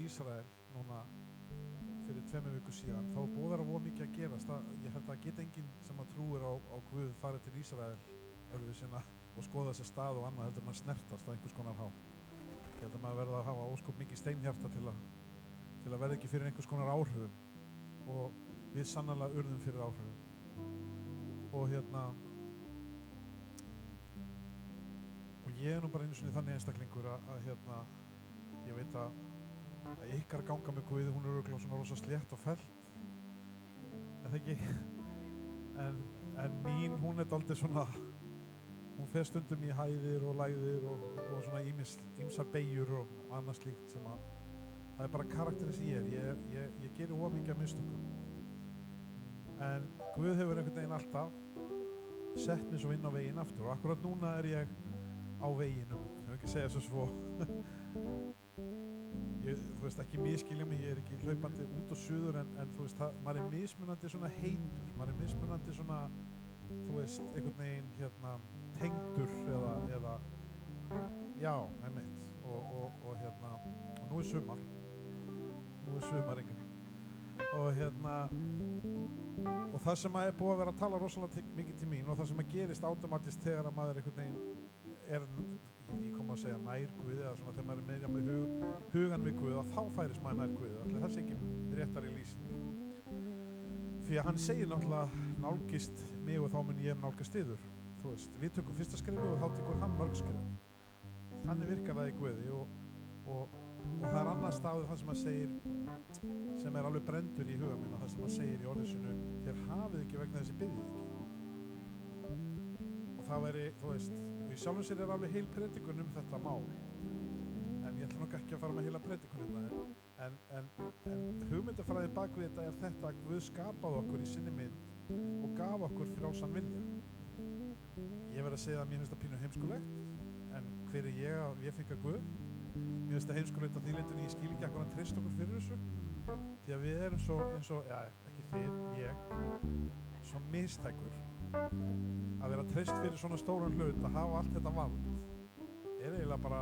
Ísrael núna fyrir 2 vikum síðan, þá búið að vera voða mikið að gerast. Ég held að geta enginn sem að trúir á Guð farið til Ísrael og skoða þessi stað og annað heldur en að snertast á einhvers konar hátt. Ég held að maður verða að hafa ósköp mikið steinhjarta til að verða ekki fyrir einhvers konar áhrifum, og við sannarlega urðum fyrir áhrifum. Og ég nú bara einu sinni þannig einstaklingur að ég veit að ykkar ganga með Guði, hún örugglega svona rosa slétt og fellt, er það ekki? En mín, hún dálítið svona, hún fer stundum í hæðir og lægðir og svona ýmsar beygjur og annað slíkt sem að það er bara karakterinn sem ég gerir of mikið af mistökum. En Guð hefur einhvern veginn alltaf sett mig svo inn á veginn aftur, og akkurat núna er ég á veginum, ég vil ekki segja svo þú veist, ekki miskilja mig, ég er ekki hlaupandi út og suður, en þú veist, maður er mismunandi svona heitur, maður er mismunandi svona, þú veist, einhvern veginn tengdur eða já, einmitt, og nú er sumar einhvern, og það sem er búið að vera að tala rosalega mikið til mín, og það sem gerist automatist þegar að maður einhvern veginn er, ég kom að segja nær Guði, eða svona þegar maður er meðjað með hugan við Guð, þá færist maður nær Guði. Allir það sé ekki réttari lýsing. Því að hann segir náttúrulega nálgist mig og þá mun ég nálgast yður. Þú veist, við tökum fyrsta skrifu og þá tekur hann mörg skrif. Þannig virkar það í Guði, og það er annað staður það sem hann segir, sem er alveg brendur í huga minn, og það sem hann segir í orðið sínu, þér hafið ekki vegna þessi biðið ekki. Og það væri, þú veist, í sjálfum sér er alveg heil predikun þetta mál, en ég ætla nokkuð ekki að fara með heila predikun en hugmyndafræðin bak við þetta er þetta að Guð skapaði okkur í sinni mynd og gaf okkur frjálsan vilja. Ég verð að segja að mér finnst það pínu heimskulegt, en hver er ég að ég fengi að Guð? Mér finnst það heimskulegt að því leitinu ég skil ekki að hann treyst okkur fyrir þessu, því að við erum svo eins og, já, ekki þið, ég, svo mistækur að vera treyst fyrir svona stóran hlut, að hafa allt þetta vald, er eiginlega bara,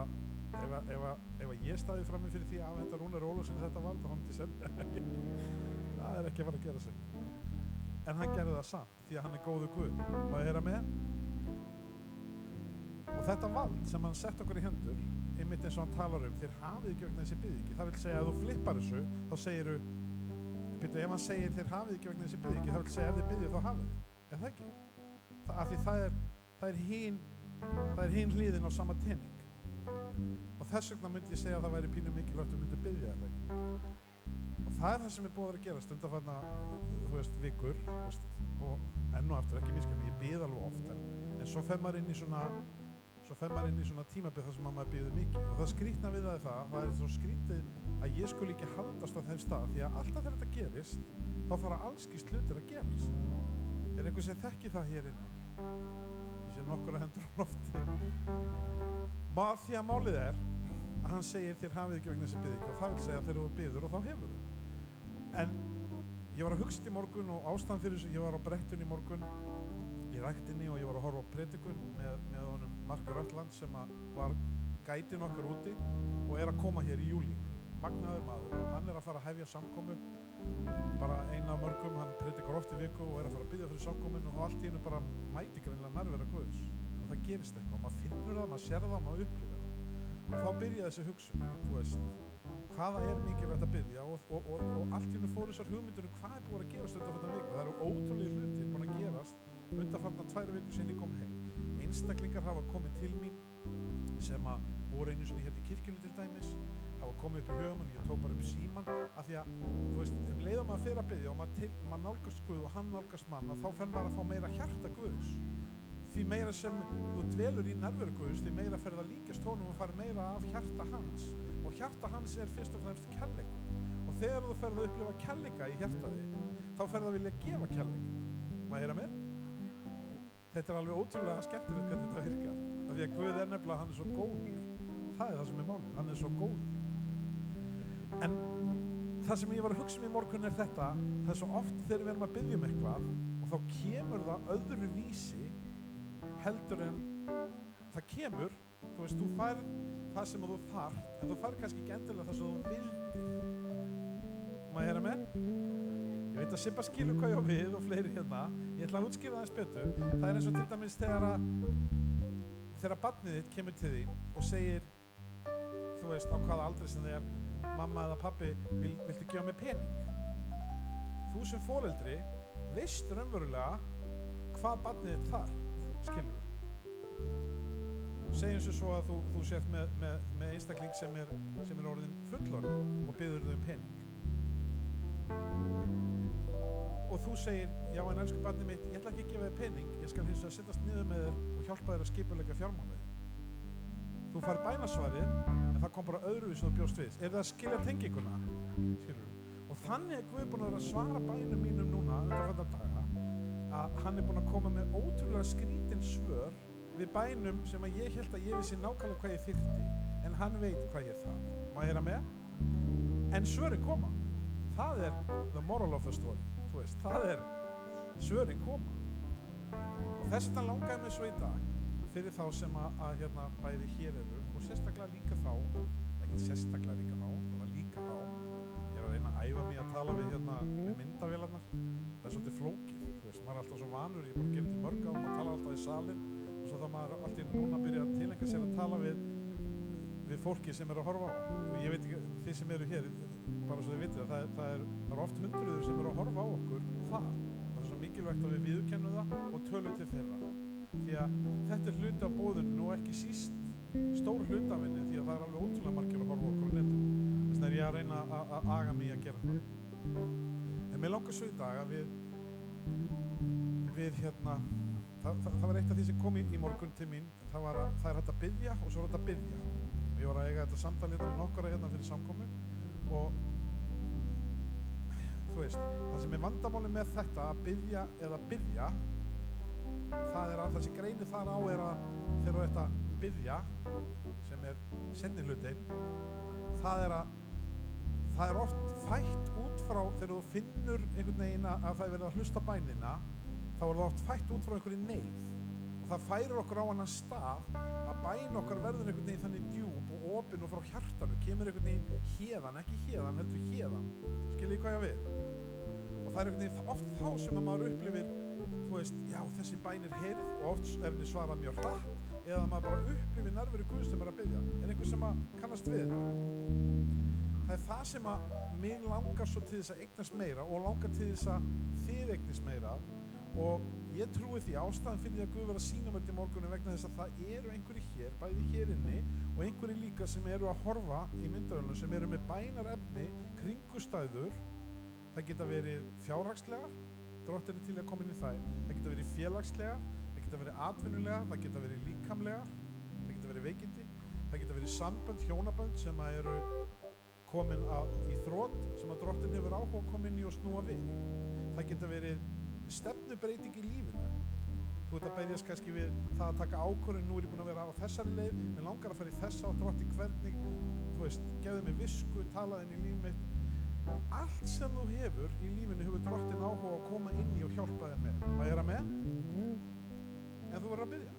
ef ég staði frammi fyrir því að þetta Rúnar Ólafsson þetta vald, þá hann til sem, það er ekki að fara að gera sig. En hann gerði það samt, því að hann er góður Guð. Má ég heyra með? Og þetta vald sem hann sett okkur í hendur, einmitt eins og hann talar þér hafið ekki vegna þessi biðið ekki. Það vil segja að þú flippar þessu, þá segirðu, ef hann segir þér hafið ekki vegna þessi biðið ekki, það vil segja ef þið biðið þá hafið þið. Er það ekki? Af því það er hin hliðin á sama tening. Og þess vegna myndi ég segja að það væri pínu mikilvægt að myndi biðja þetta ekki. Og það er það sem er búið að vera að gera undanfarna, þú veist, vikur, og enn og aftur, ekki miskilja mig, ég bið alveg oft, en svo fer maður inn í svona tímabið þar sem maður biður mikið. Og það skrýtna við það er svo skrýtið að ég skuli ekki haldast á þeim stað, því að alltaf þegar þetta gerist, þá fara allskist hlutir að gerast. Er einhver sem þekki það hér inni? Ég sé nokkura hendur á lofti. Því að málið er að hann segir þér hafið ekki vegna þessi biðið ekki, og það vil segja þegar þú biður og þá hefur þú. En ég var að hugsa í morgun og ástæðan fyrir þessu, ég var á Brettun í morgun í ræktinni og ég var að horfa á predikun með honum Mark Röttland sem var gætinn okkar úti og er að koma hér í júlí. Magnaður maður, og hann er að fara að hefja samkomu, bara eina af mörgum, hann predikar oft í viku og er að fara að biðja fyrir samkominu og allt í hennu bara mæti greinilega nærvera Guðs. Og það gerist eitthvað, maður finnur það, maður sér það, maður upplifir það. Og þá byrjaði þessi hugsun, þú veist, hvaða er mikilvægt að biðja og allt í hennu fór þessar hugmyndir hvað er búið að gerast undanfarnar viku. Það eru ótrúlega hlutir búin að gerast undanfarnar 2 vikur síðan ég kom heim. Einstaklingar hafa komið til mín sem að voru einu sinni hérna í kirkjunni til dæmis, hafa komið upp í hugamann, ég tók bara upp síman, af því að, þú veist, leiðum maður fyrir að biðja og maður nálgast Guð og hann nálgast mann, þá fer maður að fá meira hjarta Guðs. Því meira sem þú dvelur í nærveru Guðs, því meira fer það líkast honum og fara meira af hjarta hans. Og hjarta hans er fyrst og fremst kærleikur. Og þegar þú ferð að upplifa kærleika í hjartaði, þá ferð að vilja gefa kærleika. Má heyra mér? Þetta er alveg ótrúlega skemmtilegt hvernig þetta virkar. Af því að Guð er nefnilega, hann er svo góður. Það er það sem er málið, hann er svo góður. En það sem ég var að hugsa í morgun er þetta, það er svo oft þegar við erum að biðja eitthvað og þá kemur það öðru vísi heldur en það kemur, þú veist, þú fær það sem þú þarf, en þú fær kannski ekki endilega það sem þú vildir. Ég veit að Sibba skilur hvað ég á við og fleiri hérna. Ég ætla að útskýra það eins betur. Það eins og til dæmis þegar barnið þitt kemur til þín og segir, þú veist, á hvaða aldri sem þið mamma eða pappi, viltu gefa mig pening? Þú sem foreldri veist raunverulega hvað barnið þitt þarf, skilur. Segjum svo að þú sért með einstakling sem er orðin fullorðinn og biður þau pening. Og þú segir, já en elsku barnið mitt, ég ætla ekki að gefa þér pening, ég skal hins vegar sittast niður með þér og hjálpa þér að skipuleggja fjármálið. Þú fær bænasvarið, en það kom bara öðruvísi sem þú bjóst við. Er það að skilja tenginguna? Skilur. Og þannig er Guð búinn að vera að svara bænum mínum núna, undanfarna daga, að hann er búinn að koma með ótrúlega skrítin svör við bænum sem að ég held að ég vissi nákvæmlega hvað ég þyrfti, en hann veit hvað ég þarf. Má ég heyra með? En svörin koma. Það er the moral of the story. Þú veist, það er svörin koma. Og þess vegna langaði mig svo í dag fyrir þá sem að hérna bæði hér eru og sérstaklega líka þá, ekki sérstaklega líka þá, bara líka þá. Ég er að reyna að æfa mig að tala við hérna með myndavélarnar. Það er svolítið flókið, þú veist, maður er alltaf svo vanur, ég er bara að gera þetta mörg á, maður tala alltaf í salin og svo þá maður alltaf í núna að byrja að tilengja sér að tala við fólki sem eru að horfa á. Og ég veit ekki, þið sem eru hér, bara svo þið vitið að það er oft hundruður sem eru að horfa á okkur þar. Það er svo mikilvægt að við viðurkennum það og tölum til þeirra. Því að þetta er hluti af boðinu og ekki síst stór hluti af henni því að það er alveg ótrúlega margir að horfa okkur á netinu. Þess vegna er ég að reyna að aga mig að gera það. En mér langar svo í dag að við hérna, það var eitt af því sem kom í morgun til mín, það er hægt að biðja og svo er hægt að biðja. Og ég var að eiga þetta samtal hérna við nokkura hérna fyrir samkomu og þú veist, það sem er vandamáli með þetta að biðja eða biðja, það er að þessi greini þar á er að þegar þetta biðja, sem er seinni hlutin, það er oft fætt út frá þegar þú finnur einhvern veginn að það er verið að hlusta bænina, þá er það oft fætt út frá einhverju neyð og það færir okkur á annan stað að bæn okkar verður einhvern veginn þannig djúp og opinn og frá hjartanu, kemur einhvern veginn héðan, ekki héðan, heldur héðan, skiljið hvað ég við? Og það er einhvern veginn oft þá sem að maður upplifir, þú veist, já þessi bæn er heyrð og oft er henni svarað mjög hratt eða maður bara upplifir nærveru Guðs sem er að biðja. Er einhver sem að kannast við þetta? Það er það sem að mig langar svo til þess að eignast meira og langar til þess að þið eignist meira og ég trúi því ástæðan fyrir því að Guð verður að sýna mér til morgunum vegna þess að það eru einhverjir hér, bæði hér inni og einhverjir líka sem eru að horfa í myndavélunum sem eru með bænarefni, kringustæður. Það geta verið fjárhagslegar, Drottinn er til að koma inn í þær. Það geta verið félagslegar, það geta verið atvinnulegar, það geta verið líkamlegar, það geta verið veikindi, það geta verið sambönd, hjónabönd sem að eru komin í þrot sem að Drottinn hefur áhuga að koma inn í og snúa við. Það geta verið stefnubreiting í lífinu. Þú ert að berjast kannski við það að taka ákvörðun, nú er ég búin að vera á þessari leið, mér langar að fara í þessa og Drottinn hvernig, þú veist, gefðu mig visku, talaðu inn í líf mitt. Allt sem þú hefur í lífinu hefur Drottinn áhuga að koma inn í og hjálpa þér með. Má ég heyra með? En þú verður að biðja.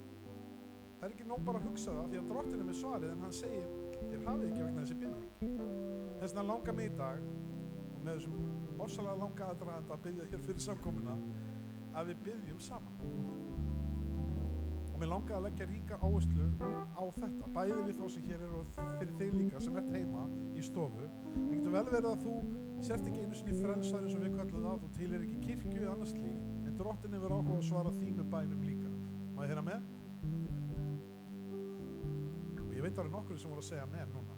Það er ekki nóg bara að hugsa það því að Drottinn er með svarið en hann segir þér hafið ekki vegna þessi biðning. Þess vegna langar mig í dag og með þessum ofsalega langa aðdraganda að biðja hér fyrir samkomuna að við biðjum saman. Og mér langar að leggja ríka áherslu á þetta, bæði við þá sem hér eru og fyrir þig líka sem ert heima í stofu. Það getur vel verið að þú sért ekki einu sinni frelsaður eins og við kallum það, þú tilheyrir ekki kirkju eða annars slíkt, en Drottinn hefur áhuga að svara þínu bænum líka. Má ég heyra með? Og ég veit að það eru nokkur sem voru að segja með núna.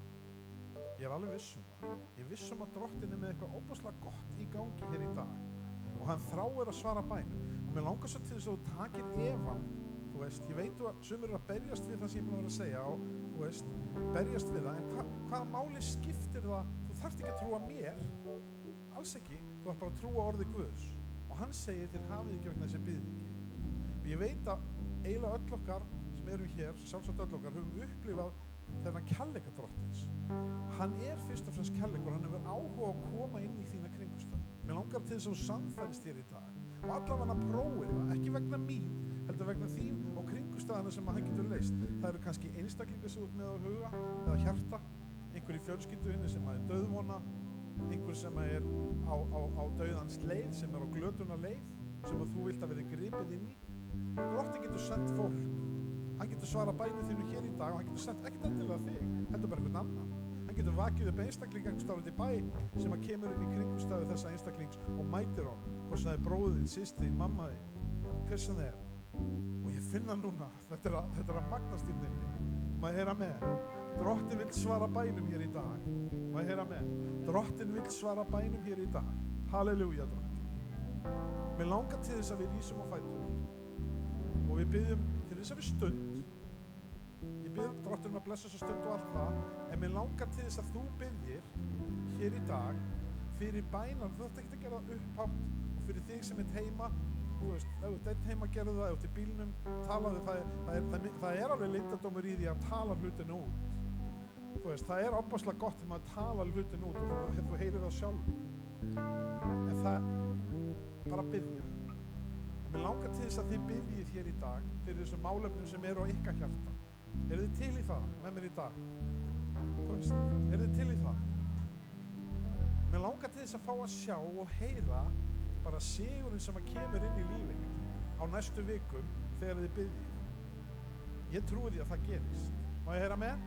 Ég er alveg viss það. Ég er viss að Drottinn er með eitthvað óbúslega gott í gangi hér í dag og hann þráir að svara bænum. Og mér langar svo til þess að þú takir efann. Þú veist, ég veit að sumir eru að berjast við það sem ég er búin að vera að segja og þú veist, berjast við það, en hvaða máli skiptir það? Þú þarft ekki að trúa mér, alls ekki, þú þarft bara að trúa orði Guðs og hann segir þér hafið ekki vegna þessi biðningi. Og ég veit að eiginlega öll okkar sem erum hér, sjálfsagt öll okkar, höfum upplifað þennan kærleika Drottins. Hann er fyrst og fremst kærleikur, hann hefur áhuga að koma inn í þína kringustæður. Mér langar til þess að þú sannfærist hér í dag og allavega prófið það, ekki vegna mín, heldur vegna þín og kringustæðana sem hann getur leyst. Það eru kannski einstaklingar sem þú ert með á huga eða hjarta, einhver í fjölskylduhinni sem er dauðvona, einhver sem á dauðans leið, sem á glötunar leið, sem þú vilt að verði gripið inn í. Drottinn getur sendt fólk, hann getur svarað bænum þínu hér í dag og hann getur sendt ekkert endilega þig, heldur bara einhvern annan. Hann getur vakið upp einstakling einhvers staðar út í bæ sem að kemur inn í kringumstæðu þessa einstaklings og mætir honum, hvort sem það bróðir þinn, systir þín, mamma þín, hver sem það og ég finna núna, þetta er að magnast í þinni, maður heyra með. Drottinn vill svara bænum hér í dag, maður heyra með. Drottinn vill svara bænum hér í dag. Halleluja, Drottinn. Mér langar til þess að við rísum á fætur og við byggjum til þessari stund. Ég bygg Drottinn að blessa þessa stund og allt það, en mér langar til þess að þú byggir hér í dag fyrir bænar. Þú þarft ekki að gera upphátt og fyrir þig sem heima. Þú veist, ef þú ert heima gerðu það, ef þú ert í bílnum, talaðu, það er alveg leyndardómur í því að tala hlutinu út. Þú veist, það er opaslega gott þegar maður tala hlutinu út og þú heyrir það sjálf. En það, bara byggja. Mér langar til þess að þið byggjið hér í dag fyrir þessum málefnum sem eru á ykkar hjarta. Eru þið til í það með mér í dag? Þú veist, eru þið til í það? Mér langar til þess að fá að sjá og heyra bara sigurinn sem að kemur inn í lífið á næstu vikum þegar þið byggjið. Ég trúi því að það gerist. Má ég heyra með?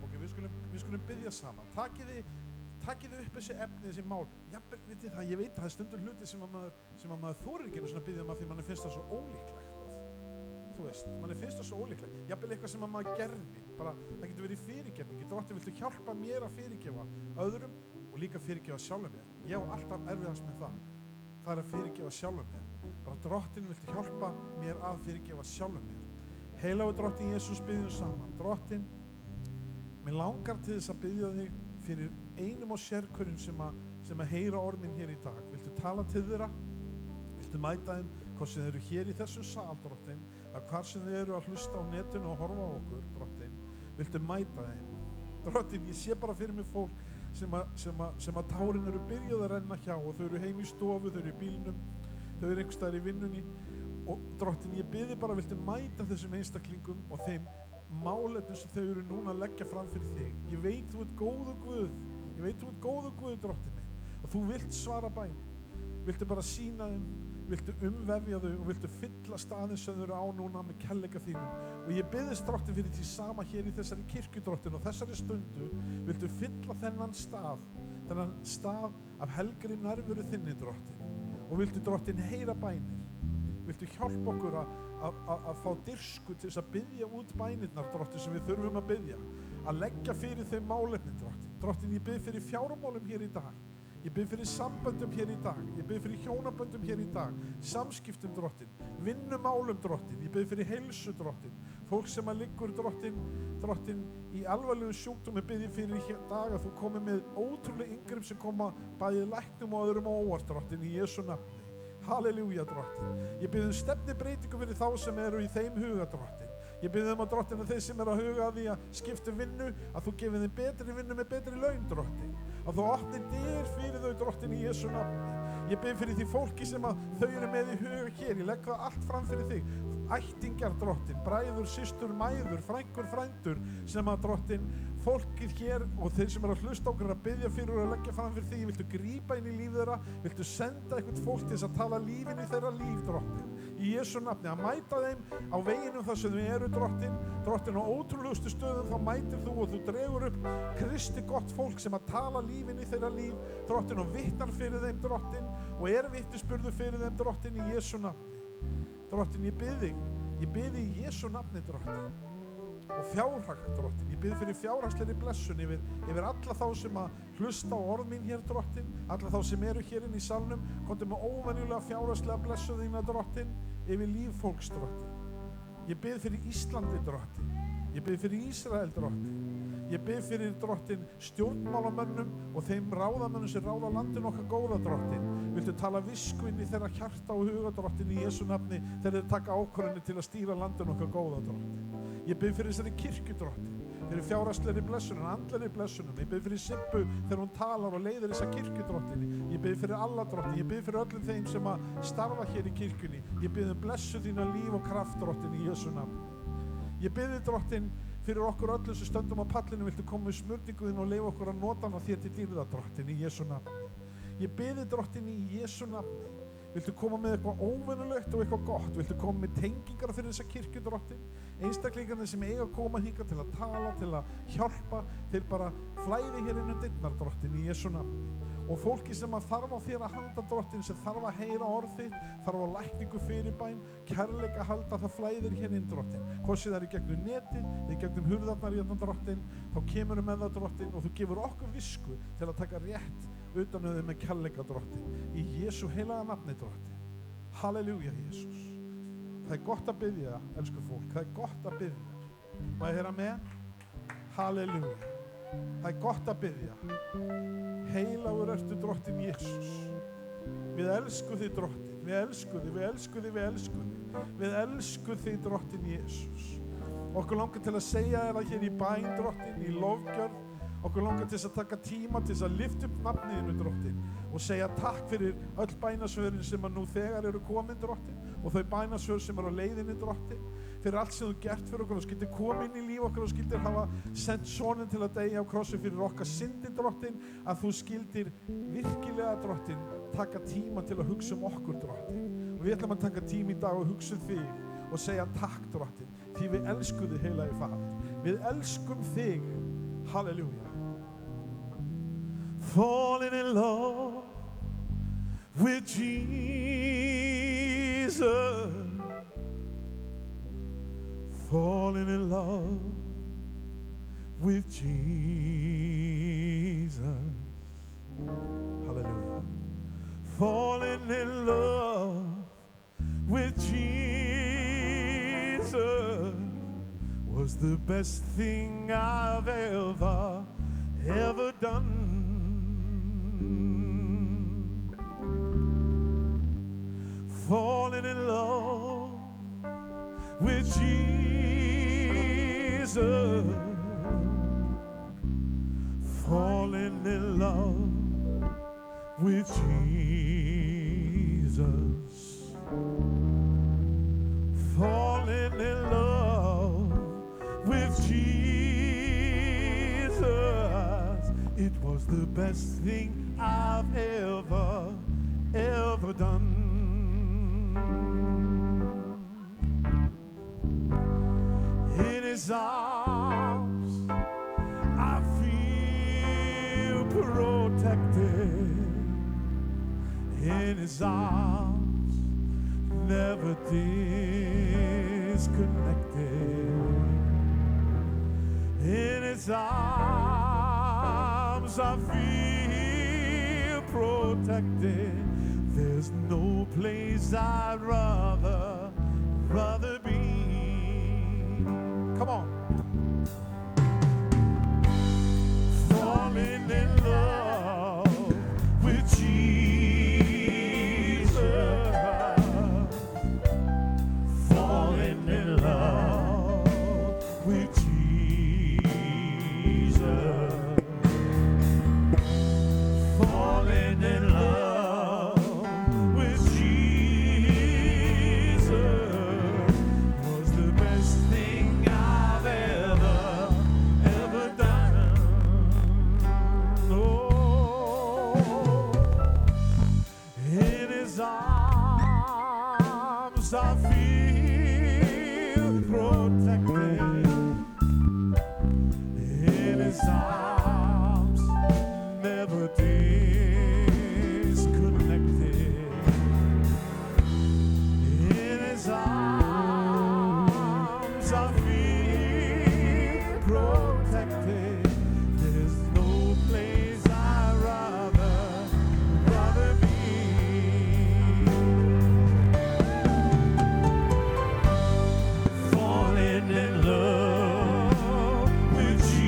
Ok, við skulum byggja saman. Takið upp þessi efni, þessi mál. Jafnvel, vitið það, ég veit að það er stundum hluti sem að maður þorir ekki að byggja að því manni finnst það svo ólíklegt. Þú veist, manni finnst það svo ólíklegt. Jafnvel eitthvað sem að maður gerði. Bara, það getur verið fyrirgefning. Drottinn, viltu hjálpa mér að fyrirgefa öðrum og líka fyrirgefa sjálfum mér? Ég á alltaf erfiðast með það. Það er að fyrirgefa sjálfum mér. Bara Drottinn, viltu hjálpa mér að fyrirgefa sjálfum mér? Heilagur Drottinn Jesús, byggjum saman. Drottinn, mér langar til þess að byggja þig fyrir einum og sérkvörjum sem að heyra orminn hér í dag. Viltu tala til þeirra? Viltu mæta þeim? Hvort sem þeir eru hér í þessum sal, Drottinn, að hvar sem þeir eru að hlusta á netinu og horfa á okkur, Drottinn, viltu mæta þeim? Drottinn, ég sé bara fyrir mig fólk sem að tárin eru byrjuð að renna hjá og þau eru heim í stofu, þau eru í bílnum, þau eru einhvers staðar í vinnunni og Drottinn, ég bið þig bara, viltu mæta þessum einstaklingum og þeim málefnum sem þau eru núna að leggja fram fyrir þig. Ég veit þú ert góður Guð, Drottinn minn, og þú vilt svara bæn. Viltu bara sýna þeim, viltu umvefja þau og viltu fylla staðinn sem þau eru á núna með kærleika þínum. Og ég biðist, Drottinn, fyrir því sama hér í þessari kirkju, Drottinn, og þessari stundu viltu fylla þennan stað af helgri nærveru þinni, Drottinn. Og viltu, Drottinn, heyra bænir. Viltu hjálpa okkur að fá dirsku til þess að biðja út bænirnar, Drottinn, sem við þurfum að biðja. Að leggja fyrir þau málefni, Drottinn. Drottinn, ég bið fyrir fjármálum hér í dag. Ég bið fyrir samböndum hér í dag. Ég bið fyrir hjónaböndum hér í dag. Samskiptum, Drottinn. Vinnumálum, Drottinn. Ég bið fyrir heilsu, Drottinn. Fólk sem að liggur, Drottinn, í alvarlegum sjúkdómi bið ég fyrir í dag að þú komið með ótrúlega inngrip sem koma bæði læknum og öðrum óvart, Drottinn, í Jesú nafni. Halleluja, Drottinn. Ég bið stefnubreytingu fyrir þá sem eru í þeim huga, Drottinn. Ég bið að Drottinn, að þeir sem eru að huga að því að skipta vinnu, að þú gefið þeim betri vinnu með betri laun, Drottinn. Að þú opnir dyr fyrir þau, Drottinn, í Jesú nafni. Ég bið fyrir því fólki sem að þau eru með í huga hér. Ég legg það allt fram fyrir þig. Ættingjar, Drottinn, bræður, systur, mæður, frængur, frændur, sem að, Drottinn, fólkið hér og þeir sem eru að hlusta okkur að biðja fyrir og að leggja fram fyrir þig. Viltu grípa inn í líf þeirra? Viltu senda eitthvað fólk til þess að tala lífinu í þeirra líf, Drottinn? Í Jesú nafni, að mæta þeim á veginum þar sem þau eru, Drottinn, á ótrúlegustu stöðum, þá mætir þú og þú dregur upp Kristi gott fólk sem að tala lífinu í þeirra líf, Drottinn, og vitnar fyrir þeim, Drottinn, og vitnisburður fyrir þeim, Drottinn, í Jesú nafni. Drottinn, ég bið þig í Jesú nafni, Drottinn, og fjárhag, Drottinn. Ég bið fyrir fjárhagslegri blessun yfir alla þá sem að hlusta á orð mín hér, Drottinn, alla þá sem eru hér inn í salnum, komdu með óvenjulega fjárhagslega blessun þína, Drottinn, yfir líf fólks, Drottinn. Ég bið fyrir Íslandi, Drottinn. Ég bið fyrir Ísrael, Drottinn. Ég bið fyrir, Drottinn, stjórnmálamönnum og þeim ráðamönnum sem ráða landinu okkar góða, Drottinn. Viltu tala visku inn í þeirra hjarta og huga, Drottinn, í Jesú nafni, þegar þeir taka ákvörðunni til að stýra landinu okkar góða, Drottinn. Ég bið fyrir þessari kirkju, Drottinn, fyrir fjárhagslegri blessunum, andlegri blessunum. Ég bið fyrir Sibbu þegar hún talar og leiðir þessa kirkju, Drottinn. Ég bið fyrir alla, Drottinn. Ég bið fyrir öllum þeim sem að starfa hér í kirkjunni. Ég bið blessu þína líf og kraft, Drottinn, í Jesú nafni. Ég bið, Drottinn, fyrir okkur öllu sem stöndum á pallinu, viltu koma með smurninguðin og leyfa okkur að nota hana þér til dýrða, drottin, í Jesú nafni. Ég biði, drottin, í Jesú nafni. Viltu koma með eitthvað óvenjulegt og eitthvað gott? Viltu koma með tengingar fyrir þessa kirkju, drottin? Einstaklingarnir sem eiga að koma hingað til að tala, til að hjálpa, til bara flæði hér inn dyrnar, drottin, í Jesú nafni. Og fólki sem að þarf á þér að halda, drottin, sem þarf að heyra orð þitt, þarf á lækningu fyrirbæn, kærleika að halda, það flæðir hér inn, drottin. Hvort sem það er í gegnum netið, í gegnum hurðarnar hérna, drottin, þá kemur með það, drottin, og þú gefur okkur visku til að taka rétt utan þau með kærleika, drottin. Í Jesú heilaga nafni, drottin. Halleluja, Jesús. Það er gott að biðja, elsku fólk, það er gott að biðja. Má ég heyra með? Halleluja. Það er gott að biðja. Heilagur ertu, drottin Jesús. Við elskum þig, drottin. Við elskum þig, við elskum þig, við elskum þig. Við elskum þig, drottin Jesús. Okkur langar til að segja þér það hér í bæn, drottin, í lofgjörð. Okkur langar til að taka tíma til að lyfta upp nafniðinu, drottin, og segja takk fyrir öll bænasvörin sem að nú þegar eru komin, drottin, og þau bænasvör sem eru á leiðinni, drottin, fyrir allt sem þú gert fyrir okkur og skildir koma inn í líf okkur og skildir hafa sendt sonin til að deyja á krossi fyrir okkar syndi, drottin, að þú skildir virkilega, drottin, taka tíma til að hugsa okkur, drottin. Og við ætlum að taka tíma í dag og hugsa þig og segja takk, drottin, því við elskum þig, heilagi Faðir. Við elskum þig. Halleluja. Falling in love with Jesus. Falling in love with Jesus. Hallelujah. Falling in love with Jesus was the best thing I've ever done. Falling in love with Jesus. Falling in love with Jesus. Falling in love with Jesus. It was the best thing I've ever done. In his arms I feel protected. In his arms never disconnected. In his arms I feel protected. There's no place I'd rather be. Come on. Falling in love with Jesus. Falling in love with Jesus. Falling in love with Jesus was the best thing I've ever done. Oh, in his arms I feel protected. In his arms never disconnected. In his arms I feel protected. There's no place I'd rather be. Falling in love with Jesus.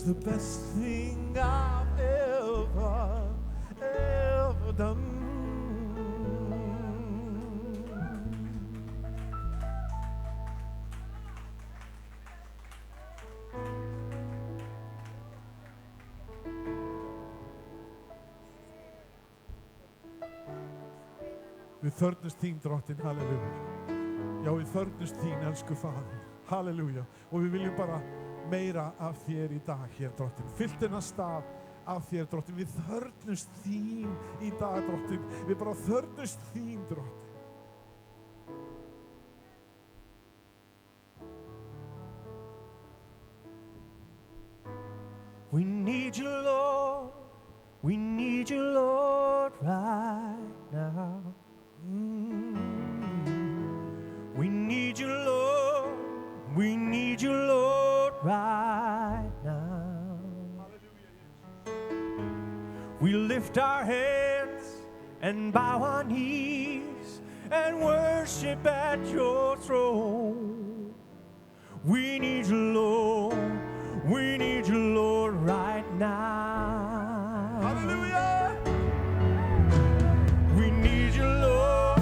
the best thing I've ever done. Við þörfnumst þín, drottin, halleluja. Já, við þörfnumst þín, elsku Faðir, halleluja. Og við viljum bara meira af þér í dag hér, drottin. Fyllt þennan stað af þér, drottin. Við þörfnumst þín í dag, drottin. Við bara þörfnumst þín, drottin. We need you, Lord. We need you, Lord, right now. We need you, Lord. We need you, Lord, right now. We lift our hands and bow our knees and worship at your throne. We need you, Lord. We need you, Lord, right now. Hallelujah. We need you, Lord.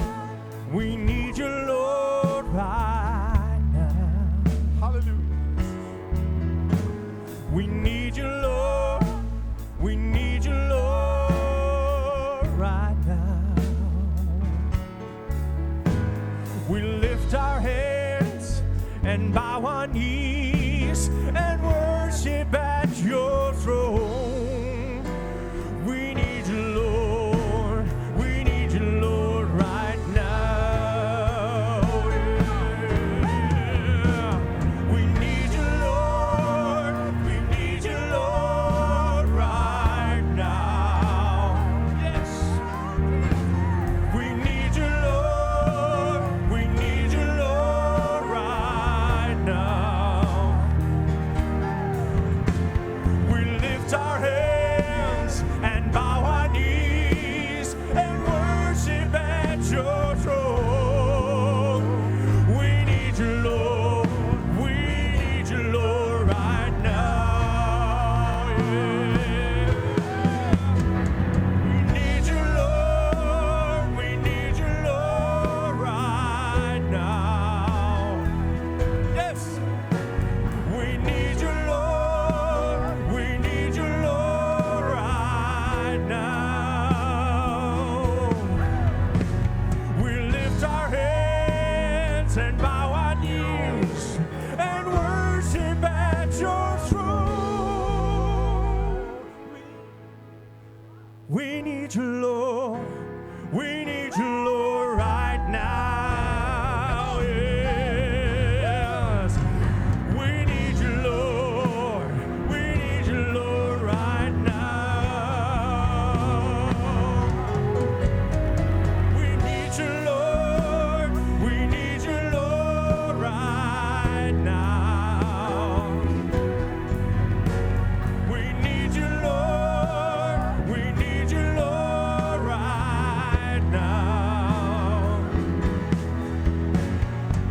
We need you, Lord, right now. Hallelujah. We need you, Lord. We need you, Lord, right now. We lift our hands and bow our knees and worship at your throne. We need you, Lord. We need you, Lord, right now. Yeah. We need you, Lord. We need you, Lord, right now. Yes. We need you, Lord. We need you, Lord, right now. We lift our hands and bow our knees and worship at your throne. We need you, Lord. We need you, Lord, right now. Yeah. We need you, Lord. We need you, Lord, right now. Yes. We need you, Lord. We need you, Lord, right now. We lift our hands and bow our knees and worship at your throne. We need you, Lord. We need you, Lord, right now. Yes. We need you, Lord. We need you, Lord, right now. We need you, Lord. We need you, Lord, right now. We need you, Lord. We need you, Lord, right now.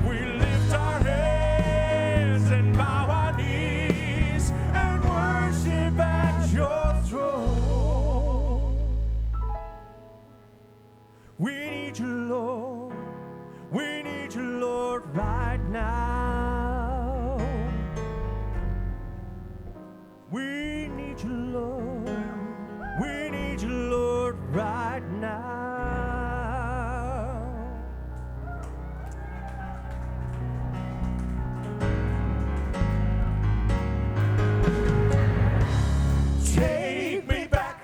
We lift our hands and bow our knees and worship at your throne. We need you, Lord. We need you, Lord, right now. We need you, Lord. We need you, Lord, right now. Take me back.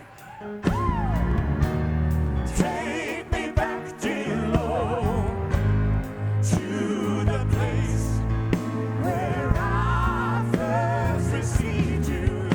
Take me back, dear Lord, to the place where I first received you.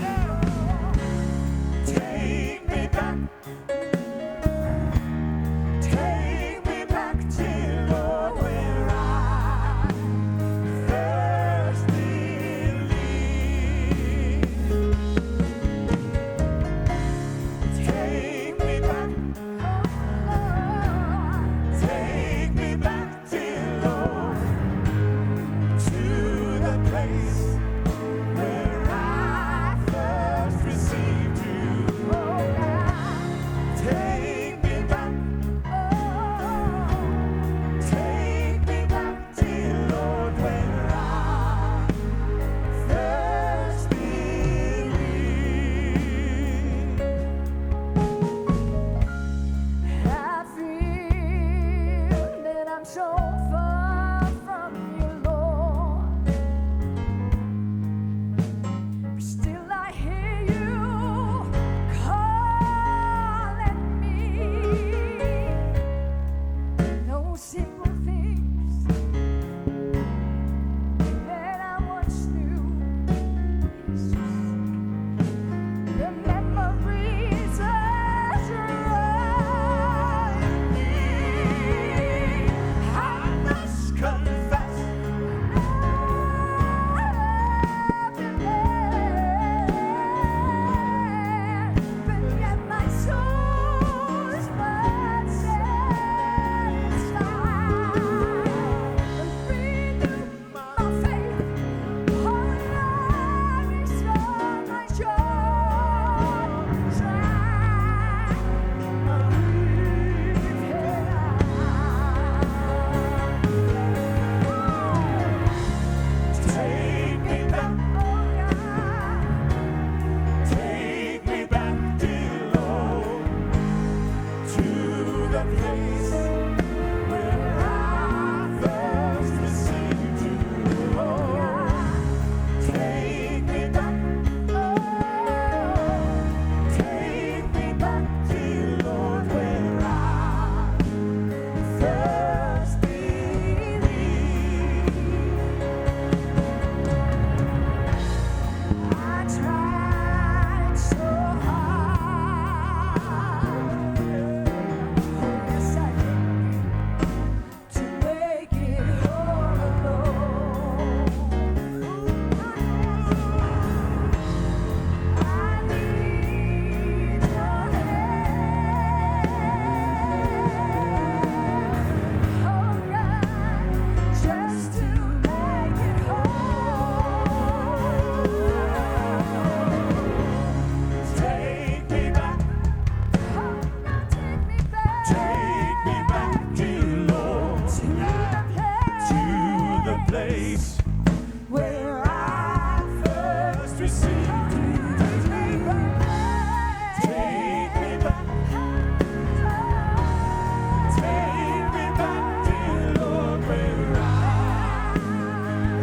place where I first received you. Take me back, take me back, dear Lord, where I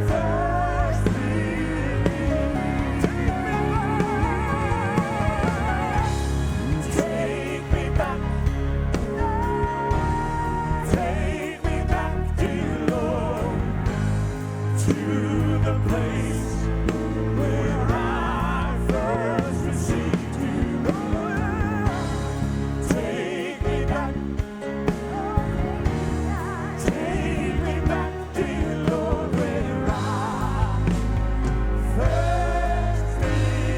first believed. Take me back, take me back, dear Lord, to the place where I first received you. Take me back, dear Lord, where I first believed.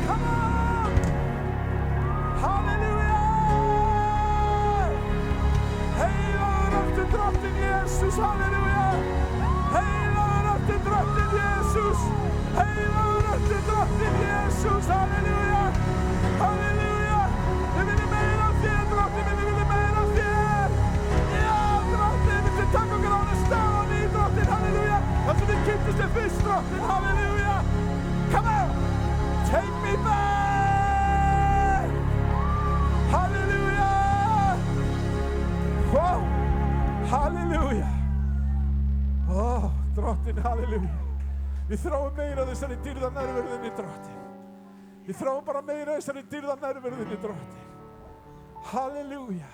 Come on! Hallelujah! Heilagur aftur drottinn Jesús, halleluja! Heilagur aftur drottinn Jesús! Heilagur aftur drottinn Jesús, halleluja! Halleluja! Við viljum meira af þér, drottinn, við viljum meira af þér! Já, drottinn, viltu taka okkur á þess stað á ný, drottinn, halleluja! Það sem við kynntumst þér fyrst, drottinn, halleluja! Come on! Take me back! Hallelujah! Wow! Hallelujah! Oh, drottinn, hallelujah! Við þráum meira þessari dýrða nærverðinni, drottinn. Við þráum bara meira þessari dýrða nærverðinni, drottinn. Hallelujah!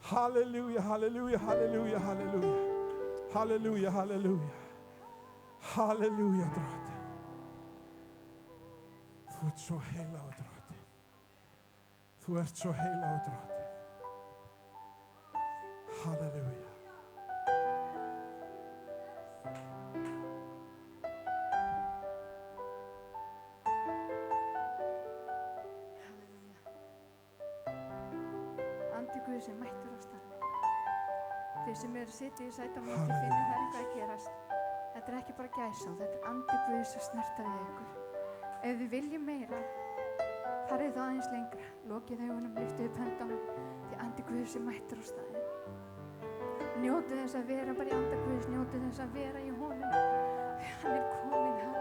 Hallelujah, hallelujah, hallelujah, hallelujah. Hallelujah, hallelujah. Hallelujah, drottinn. Þú ert svo heilagur, drottinn. Þú ert svo heilagur, drottinn. Halleluja. Andi Guðs mættur á staðnum. Þeir sem eru sitið í sætunum og þið finnið það er eitthvað að gerast. Þetta er ekki bara gæsá, þetta er andi Guðs að snerta við ykkur. Ef þið viljið meira, farið þá aðeins lengra. Lokið augunum, lyftið upp höndunum, því andi Guðs mættur á staðnum. Njótið þess að vera bara í anda Guðs, njótið þess að vera í honum. Því hann er kominn hana.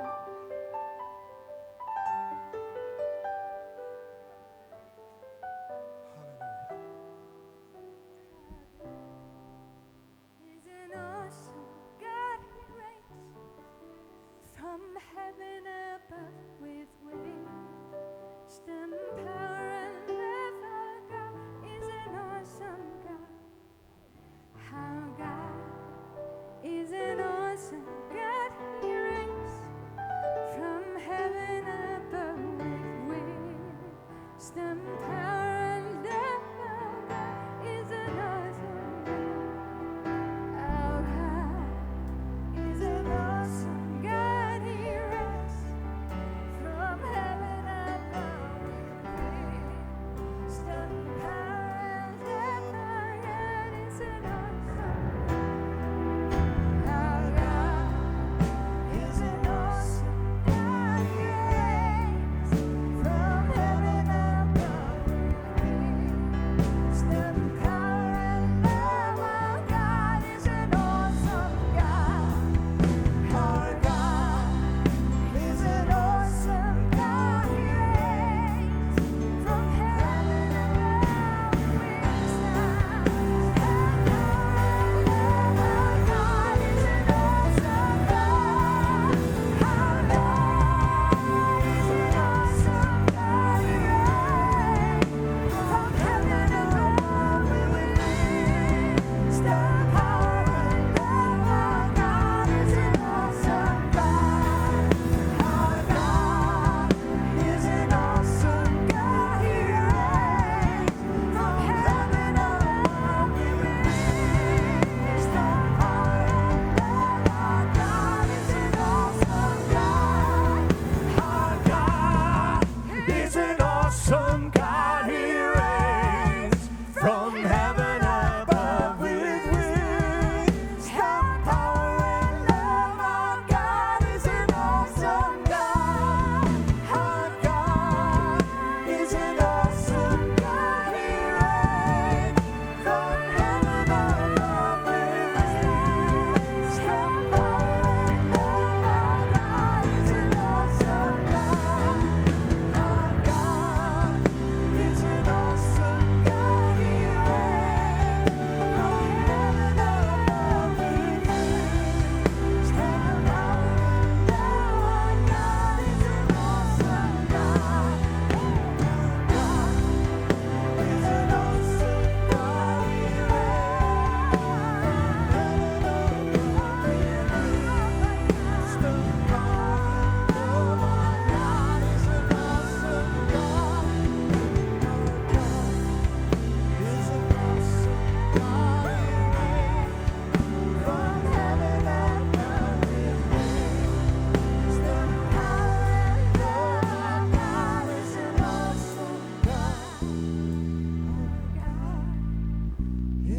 Is an awesome God, He reigns.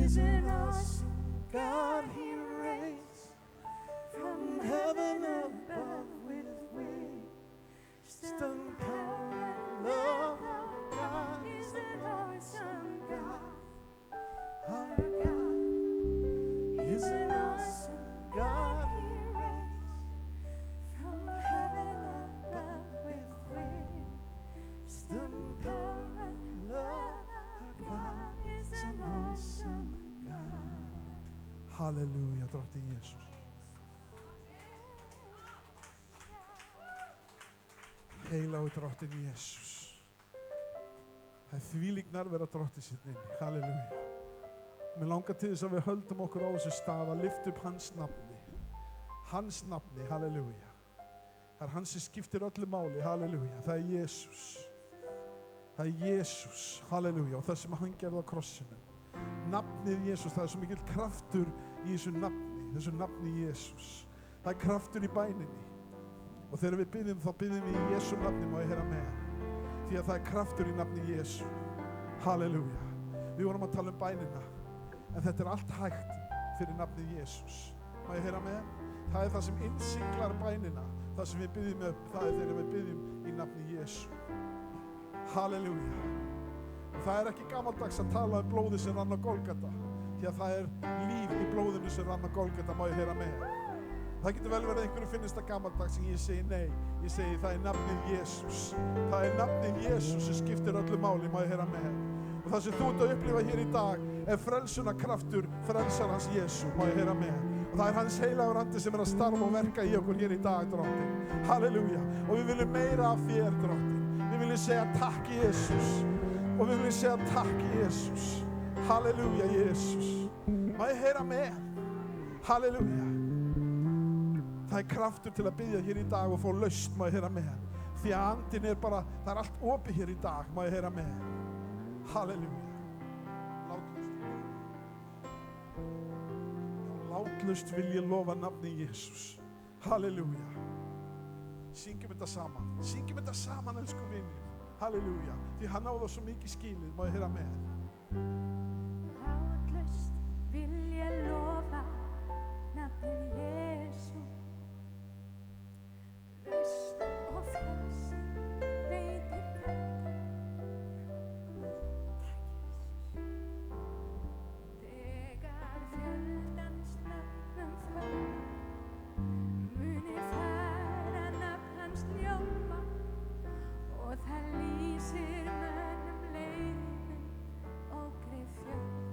is an awesome God, He reigns from heaven above with wisdom, power, and love. Our God is an awesome God. Our God is an awesome God. He reigns from heaven above with wisdom, power, and love. Our God is an awesome God. Halleluja, drottinn Jesus. Heilagur drottinn Jesus. Það þvílík nærvera drottins inn. Halleluja. Mér langar til þess að við höldum okkur á þessu stað að lyfta upp hans nafni. Hans nafni, halleluja. Það hans sem skiptir öllu máli, halleluja. Það Jesus. Það Jesus, halleluja. Og það sem hann gerði á krossinu. Nafnið Jesus, það svo mikill kraftur í þessu nafni Jesus. Það kraftur í bæninni. Og þegar við byggjum þá byggjum við í Jesu nafni, má ég heyra með. Því að það kraftur í nafni Jesu. Halleluja. Við vorum að tala bænina. En þetta allt hægt fyrir nafnið Jesus. Má ég heyra með? Það það sem innsiglar bænina. Það sem við byggjum upp, það þegar við byggjum í nafni Jesu. Halleluja. Og það ekki gamaldags að tala blóðið sem rann á Golgata. Því að það líf í blóðinu sem rann á Golgata, má ég heyra með. Það getur vel verið að einhverju finnist það gamaldags en ég segi nei. Ég segi það nafnið Jesus. Það nafnið Jesus sem skiptir öllu máli, má ég heyra með. Og það sem þú ert að upplifa hér í dag frelsunarkraftur frelsarans Jesu, má ég heyra með. Og það hans heilagur andi sem að starfa og verka í okkur hér í dag, drottinn. Halleluja. Og við viljum meira af þér, drottinn. Við viljum segja takk Jesus. Og við viljum segja takk Jesus. Halleluja, Jesus. Má ég heyra með. Halleluja. Það kraftur til að biðja hér í dag og fá lausn, má ég heyra með. Því að andin bara, það allt opið hér í dag, má ég heyra með. Halleluja. Látlust vil ég lofa nafni Jesus. Halleluja. Syngjum þetta saman. Syngjum þetta saman, elsku vinir. Halleluja. Því hann á það svo mikið skilið, má ég heyra með. Látlust vil ég lofa nafni Jesus. Lausn og frelsi veitir þetta. Takk Jesus. Þegar fjöldans nafnum fram muni fara nafn hans ljóma og það lýsir mönnum leiðin og greið fjöld.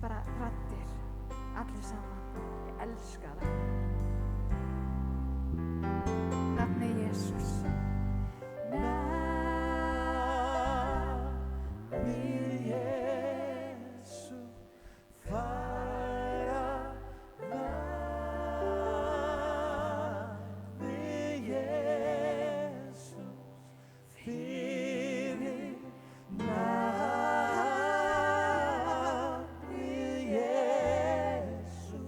bara raddir, allir saman. Ég elska það. Nafni Jesús. Nafni Jesú færa nafni Jesú fyrir nafni Jesú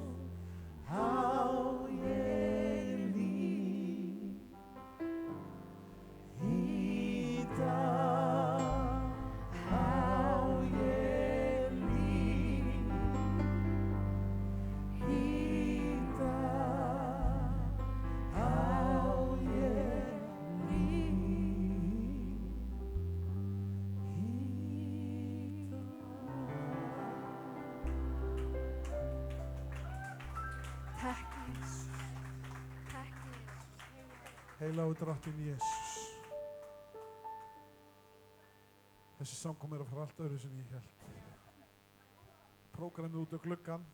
á ég líf í dag á ég líf í dag á ég Takk Jesús. Takk Jesús. Heilagur drottinn Jesús. Þessi samkom að fara allt öðru sem ég held. Prógramið út á gluggan,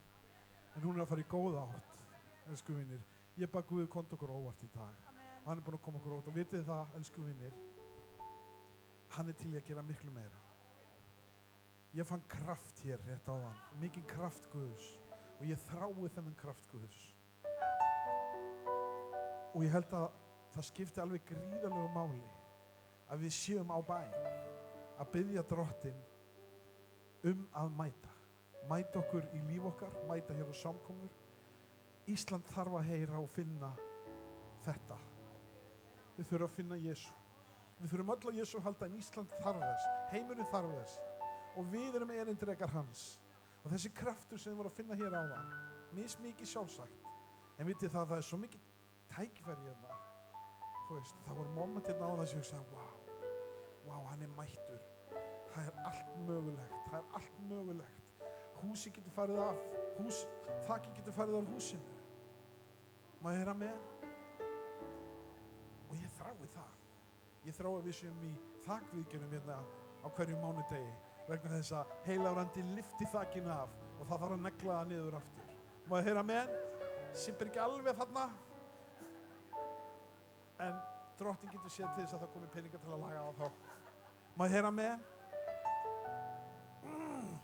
en hún að fara í góða átt, elsku vinnir. Ég bað Guð kom okkur óvart í dag. Hann búinn að koma okkur óvart og vitið það, elsku vinnir, hann til í að gera miklu meira. Ég fann kraft hér rétt áðan, mikinn kraft Guðs, og ég þrái þennan kraft Guðs. Og ég held að það skipti alveg gríðarlegu máli að við séum á bæn, að biðja drottinn að mæta okkur í líf okkar, mæta hér á samkomur. Ísland þarf að heyra og finna þetta. Við þurfum að finna Jesú. Við þurfum öll að Jesú halda, en Ísland þarf þess, heimurinn þarf þess, og við erum erindrekar hans. Og þessi kraftur sem við vorum að finna hér áðan, mismikið sjálfsagt, en vitið það er svo mikið tækifæri hérna. Þú veist, það voru momentir náðan sem ég sagði, vá, hann er mættur. Það er allt mögulegt. Húsi getur farið af, þakki getur farið af húsinu. Má ég heyra með? Og ég þrái það. Ég þrái að við séum í þakviðgjörnum hérna á hverju mánudegi, vegna þess að heilagur andi lyfti þakinu af og það þarf að negla það niður aftur. Má ég heyra með? Simpir ekki alveg þarna, en drottinn getur séð til þess að það komi peningar til að laga það þá. Má ég heyra með?